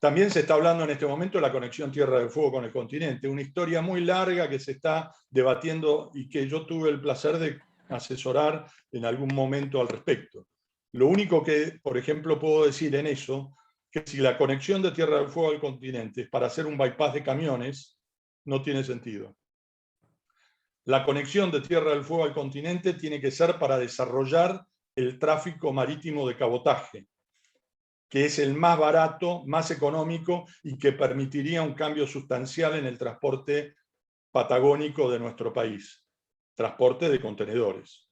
También se está hablando en este momento de la conexión Tierra del Fuego con el continente, una historia muy larga que se está debatiendo y que yo tuve el placer de asesorar en algún momento al respecto. Lo único que, por ejemplo, puedo decir en eso, que si la conexión de Tierra del Fuego al continente es para hacer un bypass de camiones, no tiene sentido. La conexión de Tierra del Fuego al continente tiene que ser para desarrollar el tráfico marítimo de cabotaje, que es el más barato, más económico y que permitiría un cambio sustancial en el transporte patagónico de nuestro país, transporte de contenedores.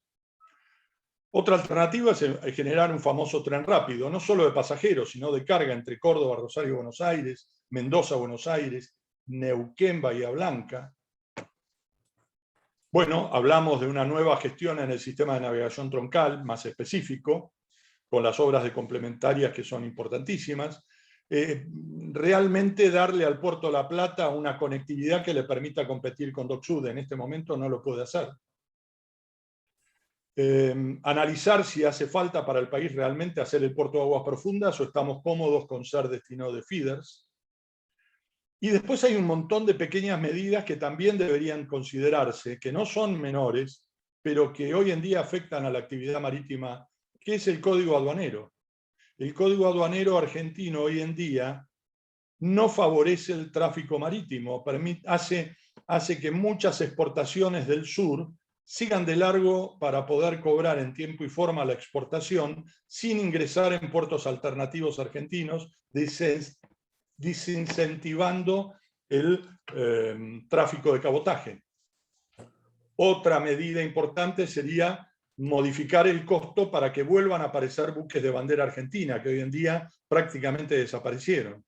Otra alternativa es generar un famoso tren rápido, no solo de pasajeros, sino de carga entre Córdoba, Rosario, Buenos Aires, Mendoza, Buenos Aires, Neuquén, Bahía Blanca. Bueno, hablamos de una nueva gestión en el sistema de navegación troncal, más específico, con las obras de complementarias que son importantísimas, realmente darle al Puerto de La Plata una conectividad que le permita competir con DocSud. En este momento no lo puede hacer. Analizar si hace falta para el país realmente hacer el puerto de aguas profundas o estamos cómodos con ser destino de feeders. Y después hay un montón de pequeñas medidas que también deberían considerarse, que no son menores, pero que hoy en día afectan a la actividad marítima, que es el código aduanero. El código aduanero argentino hoy en día no favorece el tráfico marítimo, hace que muchas exportaciones del sur sigan de largo para poder cobrar en tiempo y forma la exportación sin ingresar en puertos alternativos argentinos, desincentivando el tráfico de cabotaje. Otra medida importante sería modificar el costo para que vuelvan a aparecer buques de bandera argentina, que hoy en día prácticamente desaparecieron.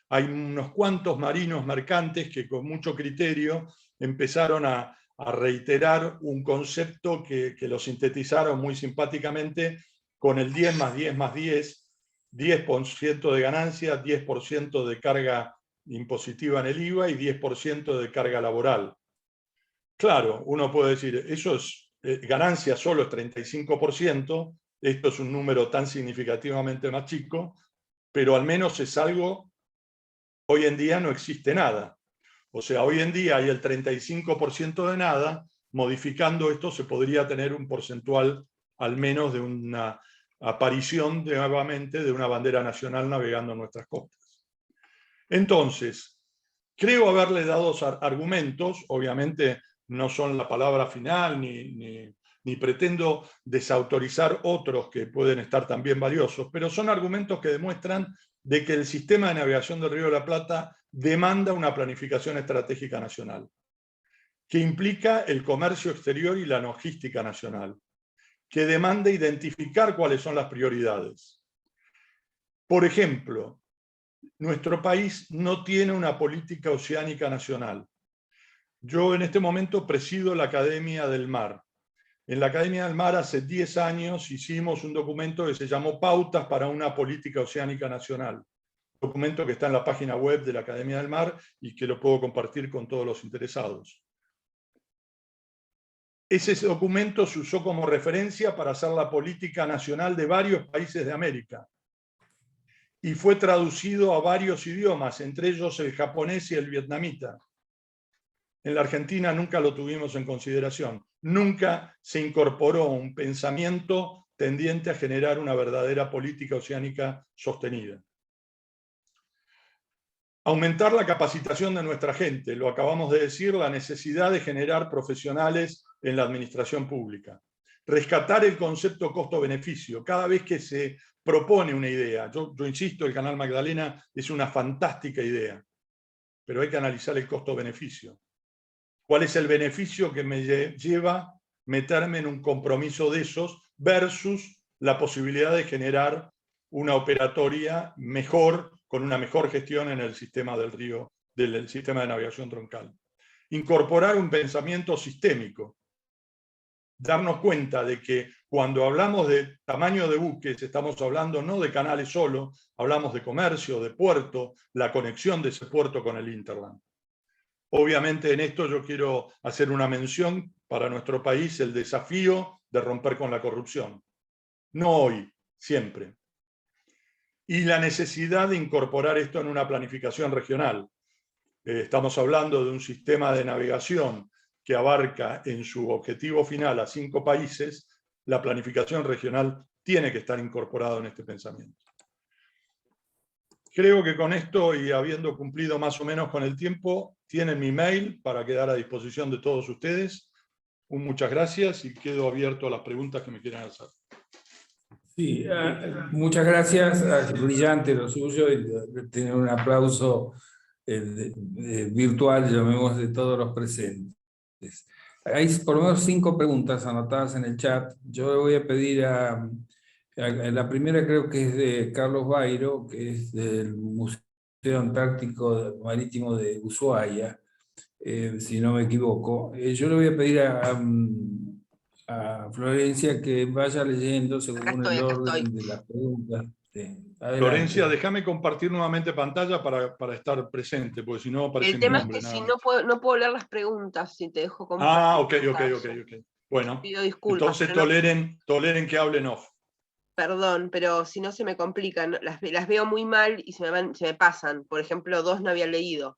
Hay unos cuantos marinos mercantes que con mucho criterio empezaron a reiterar un concepto que lo sintetizaron muy simpáticamente con el 10 más 10 más 10, 10% de ganancia, 10% de carga impositiva en el IVA y 10% de carga laboral. claro, uno puede decir, eso es ganancia solo es 35%, esto es un número tan significativamente más chico, pero al menos es algo, hoy en día no existe nada. O sea, hoy en día hay el 35% de nada, modificando esto se podría tener un porcentual al menos de una aparición nuevamente de una bandera nacional navegando en nuestras costas. Entonces, creo haberle dado argumentos, obviamente no son la palabra final, ni pretendo desautorizar otros que pueden estar también valiosos, pero son argumentos que demuestran de que el sistema de navegación del Río de la Plata demanda una planificación estratégica nacional, que implica el comercio exterior y la logística nacional, que demanda identificar cuáles son las prioridades. Por ejemplo, nuestro país no tiene una política oceánica nacional. Yo en este momento presido la Academia del Mar. En la Academia del Mar hace 10 años hicimos un documento que se llamó Pautas para una política oceánica nacional. Documento que está en la página web de la Academia del Mar y que lo puedo compartir con todos los interesados. Ese documento se usó como referencia para hacer la política nacional de varios países de América y fue traducido a varios idiomas, entre ellos el japonés y el vietnamita. En la Argentina nunca lo tuvimos en consideración, nunca se incorporó un pensamiento tendiente a generar una verdadera política oceánica sostenida. Aumentar la capacitación de nuestra gente, lo acabamos de decir, la necesidad de generar profesionales en la administración pública. Rescatar el concepto costo-beneficio. Cada vez que se propone una idea, yo insisto, el Canal Magdalena es una fantástica idea, pero hay que analizar el costo-beneficio. ¿Cuál es el beneficio que me lleva meterme en un compromiso de esos versus la posibilidad de generar una operatoria mejor, con una mejor gestión en el sistema del río, del sistema de navegación troncal? Incorporar un pensamiento sistémico. Darnos cuenta de que cuando hablamos de tamaño de buques, estamos hablando no de canales solo, hablamos de comercio, de puerto, la conexión de ese puerto con el hinterland. Obviamente en esto yo quiero hacer una mención para nuestro país, el desafío de romper con la corrupción. No hoy, siempre. Y la necesidad de incorporar esto en una planificación regional. Estamos hablando de un sistema de navegación que abarca en su objetivo final a 5 países. La planificación regional tiene que estar incorporada en este pensamiento. Creo que con esto, y habiendo cumplido más o menos con el tiempo, tienen mi mail para quedar a disposición de todos ustedes. Muchas gracias y quedo abierto a las preguntas que me quieran hacer. Sí, muchas gracias. Brillante lo suyo, y tener un aplauso virtual, llamemos, de todos los presentes. Hay por lo menos 5 preguntas anotadas en el chat. Yo le voy a pedir la primera, creo que es de Carlos Bairo, que es del Museo Antártico Marítimo de Ushuaia, si no me equivoco. Yo le voy a pedir a Florencia que vaya leyendo según el orden de las preguntas. Florencia, déjame compartir nuevamente pantalla para estar presente, porque si no aparece el tema mi nombre. es que si no puedo leer las preguntas, si te dejo compartir. Ah, ok. Bueno, pido disculpas, entonces toleren que hablen off. Perdón, pero si no se me complican, las veo muy mal y se me pasan. Por ejemplo, 2 no había leído.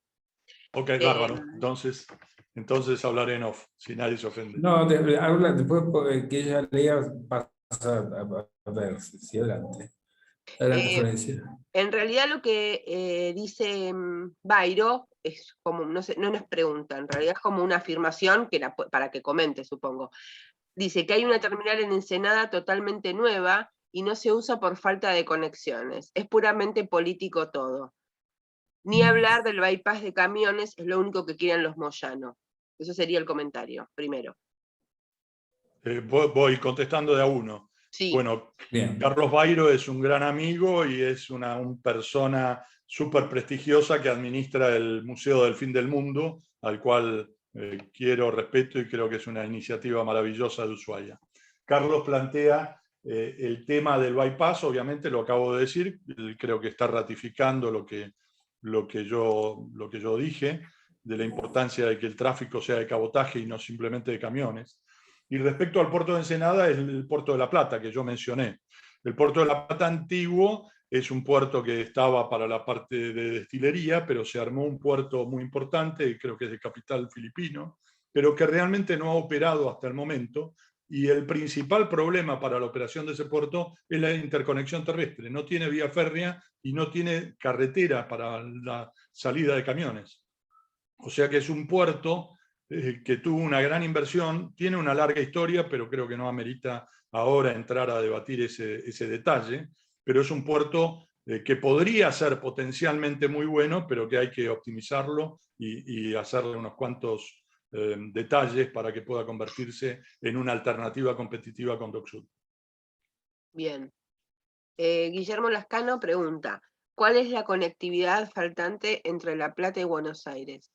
Ok, bárbaro. Entonces hablaré en off, si nadie se ofende. No, habla después que ella lea, pasa a ver, si adelante. Adelante, Florencia. En realidad lo que dice Bairo es como, no es pregunta, en realidad es como una afirmación para que comente, supongo. Dice que hay una terminal en Ensenada totalmente nueva y no se usa por falta de conexiones. Es puramente político todo. Ni hablar del bypass de camiones, es lo único que quieren los Moyano. Eso sería el comentario, primero. Voy contestando de a uno. Sí. Bueno, Bien. Carlos Bairo es un gran amigo y es una persona súper prestigiosa que administra el Museo del Fin del Mundo, al cual quiero, respeto y creo que es una iniciativa maravillosa de Ushuaia. Carlos plantea el tema del bypass, obviamente lo acabo de decir, creo que está ratificando lo que yo dije. de la importancia de que el tráfico sea de cabotaje y no simplemente de camiones. Y respecto al puerto de Ensenada, es el puerto de La Plata, que yo mencioné. El puerto de La Plata antiguo es un puerto que estaba para la parte de destilería, pero se armó un puerto muy importante, creo que es de capital filipino, pero que realmente no ha operado hasta el momento. Y el principal problema para la operación de ese puerto es la interconexión terrestre. No tiene vía férrea y no tiene carretera para la salida de camiones. O sea que es un puerto que tuvo una gran inversión, tiene una larga historia, pero creo que no amerita ahora entrar a debatir ese detalle, pero es un puerto que podría ser potencialmente muy bueno, pero que hay que optimizarlo y hacerle unos cuantos detalles para que pueda convertirse en una alternativa competitiva con Dock Sud. Bien. Guillermo Lascano pregunta, ¿cuál es la conectividad faltante entre La Plata y Buenos Aires?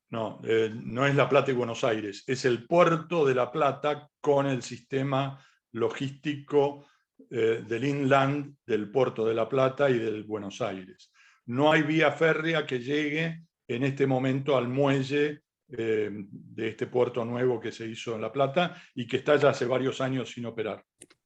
No, no es La Plata y Buenos Aires, es el puerto de La Plata con el sistema logístico del inland del puerto de La Plata y del Buenos Aires. No hay vía férrea que llegue en este momento al muelle de este puerto nuevo que se hizo en La Plata y que está ya hace varios años sin operar.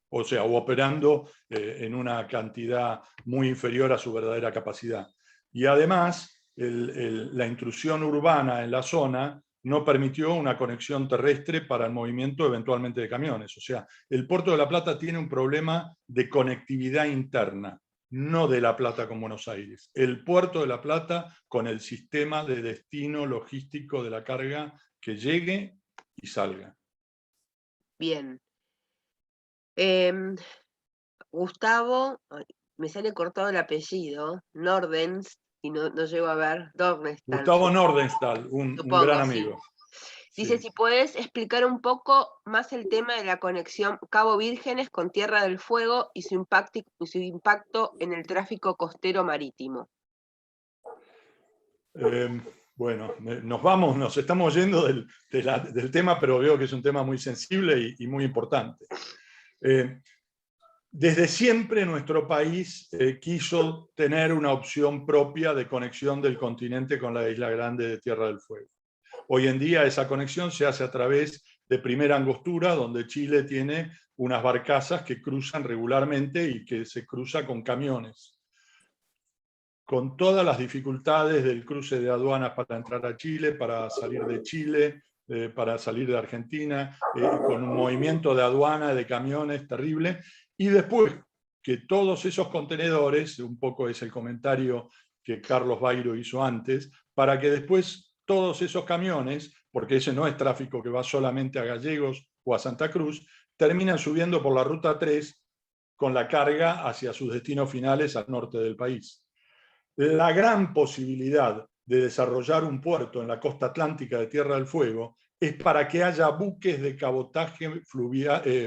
O sea, operando en una cantidad muy inferior a su verdadera capacidad. Y además, la intrusión urbana en la zona no permitió una conexión terrestre para el movimiento eventualmente de camiones. O sea, el puerto de La Plata tiene un problema de conectividad interna, no de La Plata con Buenos Aires. El puerto de La Plata con el sistema de destino logístico de la carga que llegue y salga. Bien. Gustavo, me sale cortado el apellido, Nordens, y no llego a ver, Dornestal. Gustavo Nordenstall, un gran amigo. Sí. Dice, si puedes explicar un poco más el tema de la conexión Cabo Vírgenes con Tierra del Fuego y su impacto en el tráfico costero marítimo. Bueno, nos estamos yendo del tema, pero veo que es un tema muy sensible y muy importante. Desde siempre nuestro país quiso tener una opción propia de conexión del continente con la isla grande de Tierra del Fuego. Hoy en día esa conexión se hace a través de Primera Angostura, donde Chile tiene unas barcazas que cruzan regularmente y que se cruza con camiones. Con todas las dificultades del cruce de aduanas para entrar a Chile, para salir de Chile, para salir de Argentina, con un movimiento de aduana, de camiones terrible. Y después que todos esos contenedores, un poco es el comentario que Carlos Bairo hizo antes, para que después todos esos camiones, porque ese no es tráfico que va solamente a Gallegos o a Santa Cruz, terminan subiendo por la Ruta 3 con la carga hacia sus destinos finales al norte del país. La gran posibilidad de desarrollar un puerto en la costa atlántica de Tierra del Fuego es para que haya buques de cabotaje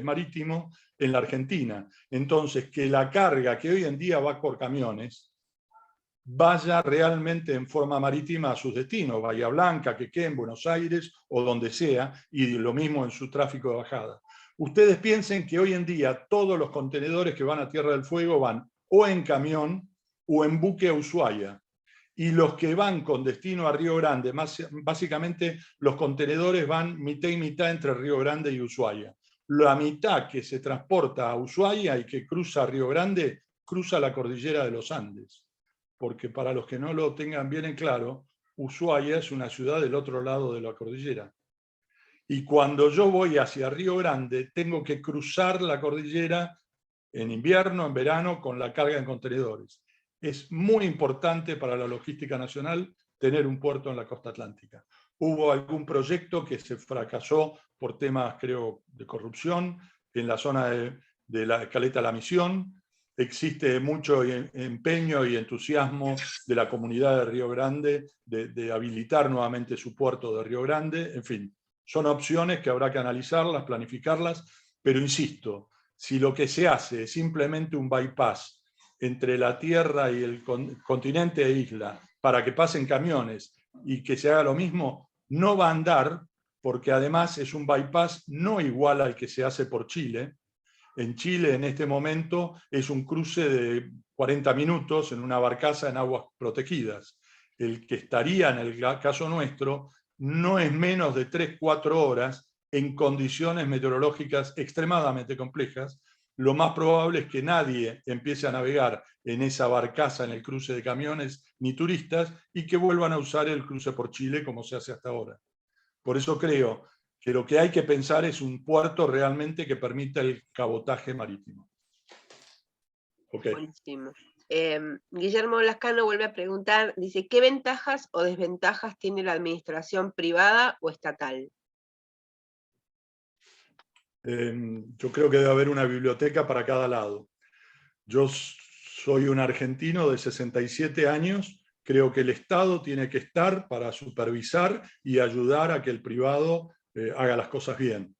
marítimo en la Argentina. Entonces, que la carga que hoy en día va por camiones vaya realmente en forma marítima a sus destinos, Bahía Blanca, Quequén, Buenos Aires o donde sea, y lo mismo en su tráfico de bajada. Ustedes piensen que hoy en día todos los contenedores que van a Tierra del Fuego van o en camión o en buque a Ushuaia. Y los que van con destino a Río Grande, básicamente los contenedores van mitad y mitad entre Río Grande y Ushuaia. La mitad que se transporta a Ushuaia y que cruza Río Grande, cruza la cordillera de los Andes. Porque para los que no lo tengan bien en claro, Ushuaia es una ciudad del otro lado de la cordillera. Y cuando yo voy hacia Río Grande, tengo que cruzar la cordillera en invierno, en verano, con la carga en contenedores. Es muy importante para la logística nacional tener un puerto en la costa atlántica. Hubo algún proyecto que se fracasó por temas, creo, de corrupción en la zona de la Caleta La Misión. Existe mucho empeño y entusiasmo de la comunidad de Río Grande de habilitar nuevamente su puerto de Río Grande. En fin, son opciones que habrá que analizarlas, planificarlas, pero insisto, si lo que se hace es simplemente un bypass entre la tierra y el continente e isla para que pasen camiones y que se haga lo mismo, no va a andar, porque además es un bypass no igual al que se hace por Chile. En Chile, en este momento, es un cruce de 40 minutos en una barcaza en aguas protegidas. el que estaría en el caso nuestro no es menos de 3-4 horas en condiciones meteorológicas extremadamente complejas. Lo más probable es que nadie empiece a navegar en esa barcaza en el cruce de camiones ni turistas y que vuelvan a usar el cruce por Chile como se hace hasta ahora. Por eso creo que lo que hay que pensar es un puerto realmente que permita el cabotaje marítimo. Okay. Buenísimo. Guillermo Lascano vuelve a preguntar, dice, ¿qué ventajas o desventajas tiene la administración privada o estatal? Yo creo que debe haber una biblioteca para cada lado. Yo soy un argentino de 67 años, creo que el Estado tiene que estar para supervisar y ayudar a que el privado haga las cosas bien.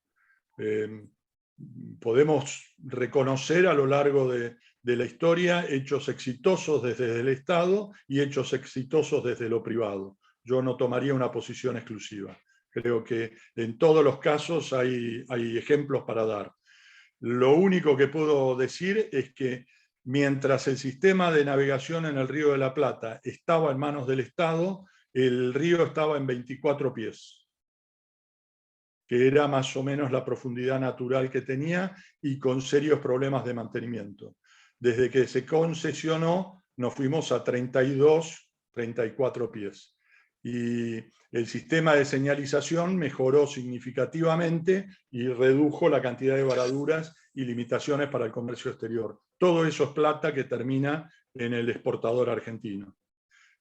Podemos reconocer a lo largo de la historia hechos exitosos desde el Estado y hechos exitosos desde lo privado. Yo no tomaría una posición exclusiva. Creo que en todos los casos hay ejemplos para dar. Lo único que puedo decir es que mientras el sistema de navegación en el Río de la Plata estaba en manos del Estado, el río estaba en 24 pies, que era más o menos la profundidad natural que tenía y con serios problemas de mantenimiento. Desde que se concesionó, nos fuimos a 32, 34 pies. Y el sistema de señalización mejoró significativamente y redujo la cantidad de varaduras y limitaciones para el comercio exterior. Todo eso es plata que termina en el exportador argentino.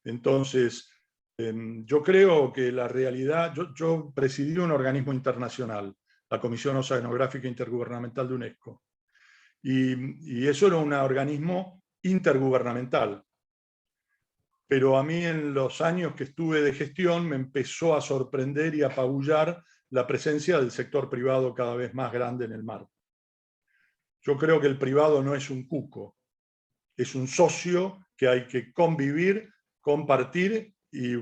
Entonces, yo creo que la realidad, yo presidí un organismo internacional, la Comisión Oceanográfica Intergubernamental de UNESCO, y eso era un organismo intergubernamental. Pero a mí en los años que estuve de gestión me empezó a sorprender y apabullar la presencia del sector privado cada vez más grande en el mar. Yo creo que el privado no es un cuco, es un socio que hay que convivir, compartir y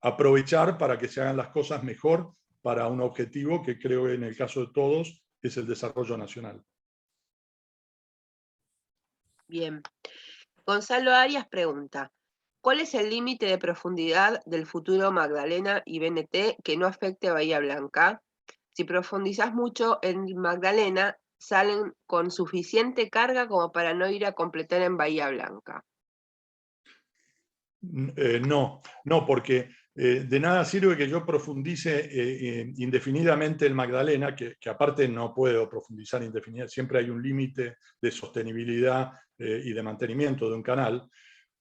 aprovechar para que se hagan las cosas mejor para un objetivo que creo que en el caso de todos es el desarrollo nacional. Bien. Gonzalo Arias pregunta, ¿cuál es el límite de profundidad del futuro Magdalena y BNT que no afecte a Bahía Blanca? Si profundizás mucho en Magdalena, salen con suficiente carga como para no ir a completar en Bahía Blanca. No, porque de nada sirve que yo profundice indefinidamente el Magdalena, que aparte no puedo profundizar indefinidamente, siempre hay un límite de sostenibilidad y de mantenimiento de un canal,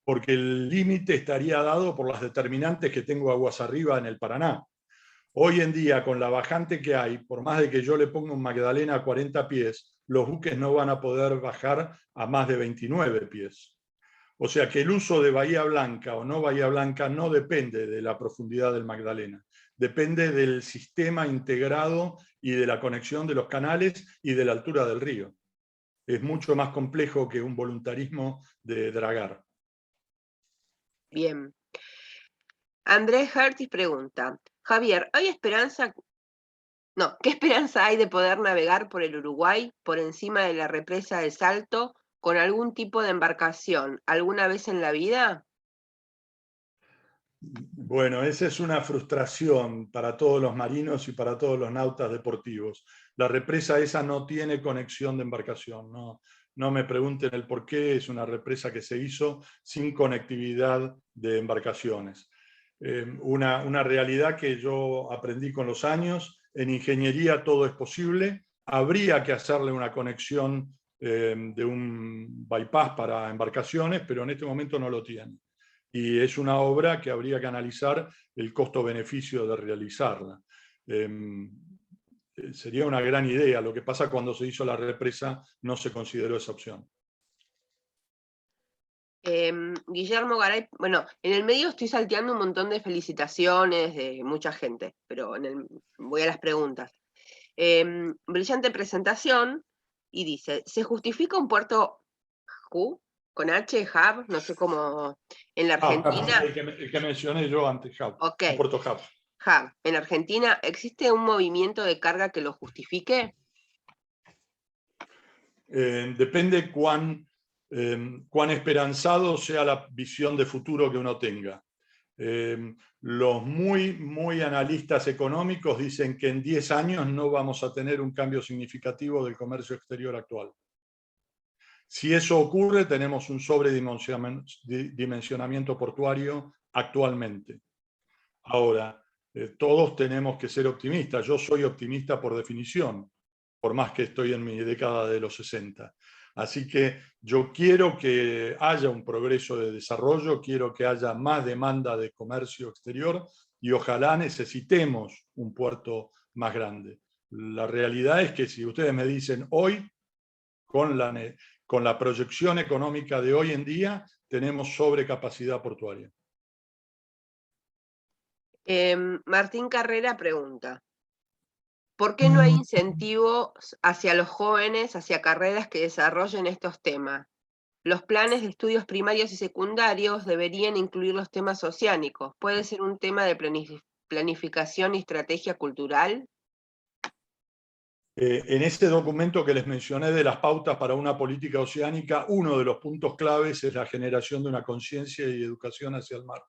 porque el límite estaría dado por las determinantes que tengo aguas arriba en el Paraná. Hoy en día, con la bajante que hay, por más de que yo le ponga un Magdalena a 40 pies, los buques no van a poder bajar a más de 29 pies. O sea que el uso de Bahía Blanca o no Bahía Blanca no depende de la profundidad del Magdalena, depende del sistema integrado y de la conexión de los canales y de la altura del río. Es mucho más complejo que un voluntarismo de dragar. Bien. Andrés Hertis pregunta, Javier, ¿hay esperanza? No, ¿qué esperanza hay de poder navegar por el Uruguay por encima de la represa de Salto con algún tipo de embarcación alguna vez en la vida? Bueno, esa es una frustración para todos los marinos y para todos los nautas deportivos. La represa esa no tiene conexión de embarcación. No me pregunten el por qué, es una represa que se hizo sin conectividad de embarcaciones. Una realidad que yo aprendí con los años. En ingeniería todo es posible. Habría que hacerle una conexión de un bypass para embarcaciones, pero en este momento no lo tiene. Y es una obra que habría que analizar el costo-beneficio de realizarla. Sería una gran idea. Lo que pasa cuando se hizo la represa no se consideró esa opción. Guillermo Garay, bueno, en el medio estoy salteando un montón de felicitaciones de mucha gente, pero voy a las preguntas. Brillante presentación, y dice, ¿se justifica un puerto Q con H, hub, no sé cómo, en la Argentina? El que mencioné yo antes, hub, Okay. Puerto Hub. Hub. ¿En Argentina existe un movimiento de carga que lo justifique? Depende cuán cuán esperanzado sea la visión de futuro que uno tenga. Los muy analistas económicos dicen que en 10 años no vamos a tener un cambio significativo del comercio exterior actual. Si eso ocurre, tenemos un sobredimensionamiento portuario actualmente. Ahora, todos tenemos que ser optimistas. Yo soy optimista por definición, por más que estoy en mi década de los 60. Así que yo quiero que haya un progreso de desarrollo, quiero que haya más demanda de comercio exterior y ojalá necesitemos un puerto más grande. La realidad es que si ustedes me dicen hoy, con la proyección económica de hoy en día, tenemos sobrecapacidad portuaria. Martín Carrera pregunta, ¿por qué no hay incentivos hacia los jóvenes, hacia carreras que desarrollen estos temas? Los planes de estudios primarios y secundarios deberían incluir los temas oceánicos. ¿Puede ser un tema de planificación y estrategia cultural? En ese documento que les mencioné de las pautas para una política oceánica, uno de los puntos claves es la generación de una conciencia y educación hacia el mar.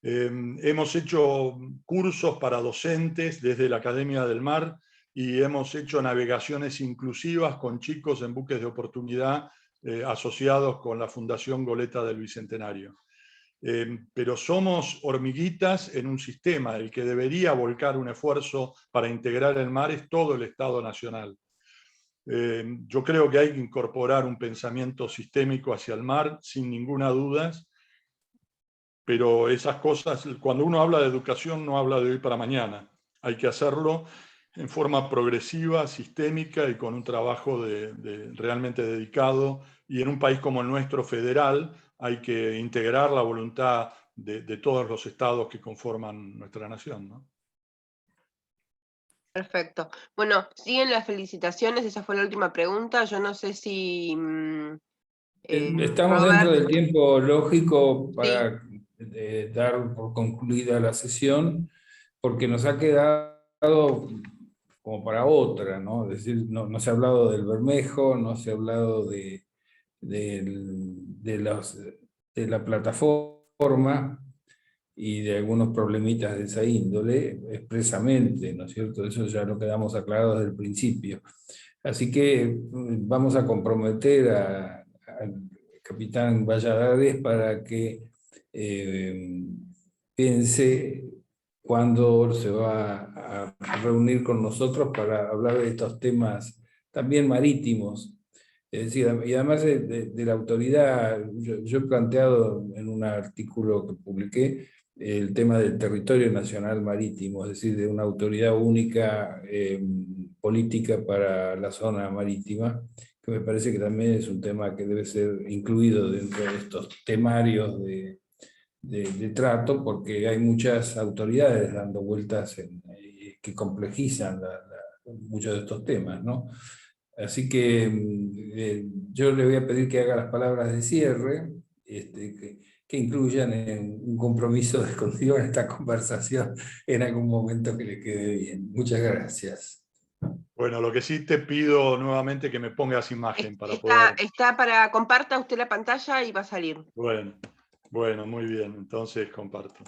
Hemos hecho cursos para docentes desde la Academia del Mar y hemos hecho navegaciones inclusivas con chicos en buques de oportunidad asociados con la Fundación Goleta del Bicentenario. Pero somos hormiguitas en un sistema. El que debería volcar un esfuerzo para integrar el mar es todo el Estado Nacional. Yo creo que hay que incorporar un pensamiento sistémico hacia el mar, sin ninguna duda, pero esas cosas, cuando uno habla de educación, no habla de hoy para mañana. Hay que hacerlo en forma progresiva, sistémica y con un trabajo realmente dedicado. Y en un país como el nuestro, federal, hay que integrar la voluntad de todos los estados que conforman nuestra nación, ¿no? Perfecto. Bueno, siguen las felicitaciones, esa fue la última pregunta. Yo no sé si Estamos dentro Robert, del tiempo lógico sí, para dar por concluida la sesión, porque nos ha quedado como para otra, ¿no? Es decir, no se ha hablado del Bermejo, no se ha hablado de la plataforma y de algunos problemitas de esa índole expresamente, ¿no es cierto? Eso ya lo quedamos aclarados desde el principio. Así que vamos a comprometer al capitán Valladares para que piense cuándo se va a reunir con nosotros para hablar de estos temas también marítimos. Es decir, y además de la autoridad, yo he planteado en un artículo que publiqué el tema del territorio nacional marítimo, es decir, de una autoridad única política para la zona marítima, que me parece que también es un tema que debe ser incluido dentro de estos temarios de trato, porque hay muchas autoridades dando vueltas que complejizan muchos de estos temas, ¿no? Así que yo le voy a pedir que haga las palabras de cierre, que incluyan un compromiso de contigo en esta conversación en algún momento que le quede bien. Muchas gracias. Bueno, lo que sí te pido nuevamente que me pongas imagen para poder... Está para, comparta usted la pantalla y va a salir. Bueno, muy bien, entonces comparto.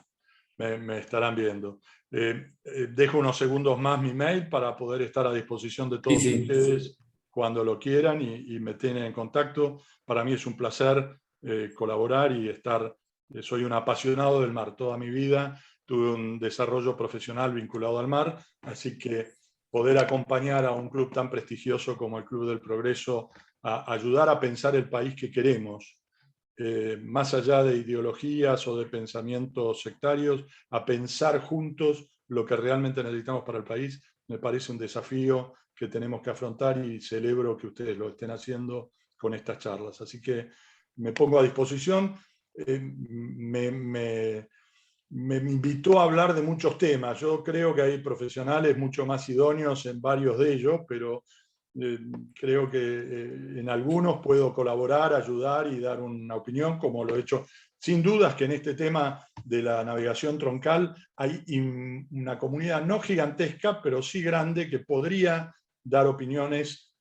Me estarán viendo. Dejo unos segundos más mi mail para poder estar a disposición de todos ustedes cuando lo quieran y me tienen en contacto. Para mí es un placer colaborar y estar. Soy un apasionado del mar toda mi vida. Tuve un desarrollo profesional vinculado al mar, así que poder acompañar a un club tan prestigioso como el Club del Progreso a ayudar a pensar el país que queremos, más allá de ideologías o de pensamientos sectarios, a pensar juntos lo que realmente necesitamos para el país, me parece un desafío que tenemos que afrontar y celebro que ustedes lo estén haciendo con estas charlas. Así que me pongo a disposición. Me invitó a hablar de muchos temas. Yo creo que hay profesionales mucho más idóneos en varios de ellos, pero creo que en algunos puedo colaborar, ayudar y dar una opinión, como lo he hecho. Sin dudas que en este tema de la navegación troncal hay una comunidad no gigantesca, pero sí grande, que podría dar opiniones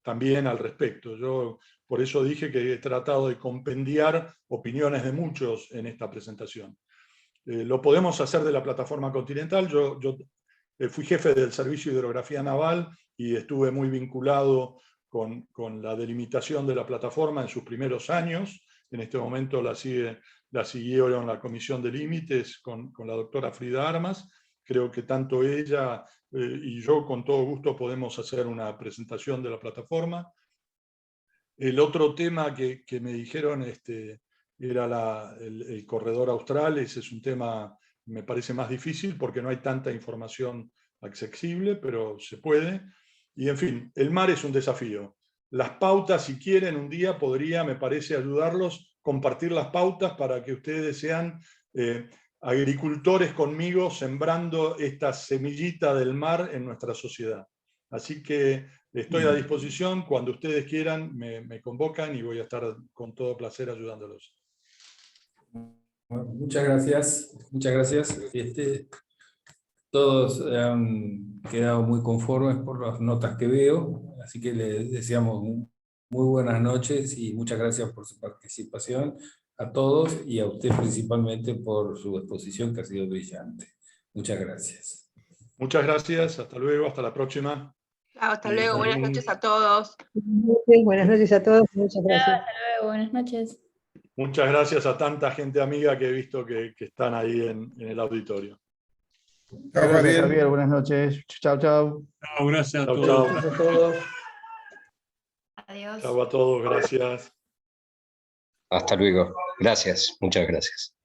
también al respecto. Yo por eso dije que he tratado de compendiar opiniones de muchos en esta presentación. Lo podemos hacer de la plataforma continental. Yo fui jefe del Servicio de Hidrografía Naval y estuve muy vinculado con la delimitación de la plataforma en sus primeros años. En este momento la siguieron la Comisión de Límites con la doctora Frida Armas. Creo que tanto ella y yo con todo gusto podemos hacer una presentación de la plataforma. El otro tema que me dijeron era el corredor austral. Ese es un tema, me parece más difícil porque no hay tanta información accesible, pero se puede. Y en fin, el mar es un desafío. Las pautas, si quieren, un día podría, me parece, ayudarlos, compartir las pautas para que ustedes sean agricultores conmigo sembrando esta semillita del mar en nuestra sociedad. Así que estoy a disposición, cuando ustedes quieran me convocan y voy a estar con todo placer ayudándolos. Bueno, muchas gracias, muchas gracias. Todos han quedado muy conformes por las notas que veo, así que les deseamos muy buenas noches y muchas gracias por su participación a todos y a usted principalmente por su exposición que ha sido brillante. Muchas gracias. Muchas gracias, hasta luego, hasta la próxima. Chao, hasta luego, buenas noches a todos. Buenas noches a todos, muchas gracias. Hasta luego, buenas noches. Muchas gracias a tanta gente amiga que he visto que están ahí en el auditorio. Gracias, Javier. Buenas noches. Chao, chao. Chao, gracias a Chao, todos. chao. Gracias a todos. Adiós. Chao a todos, gracias. Hasta luego. Gracias, muchas gracias.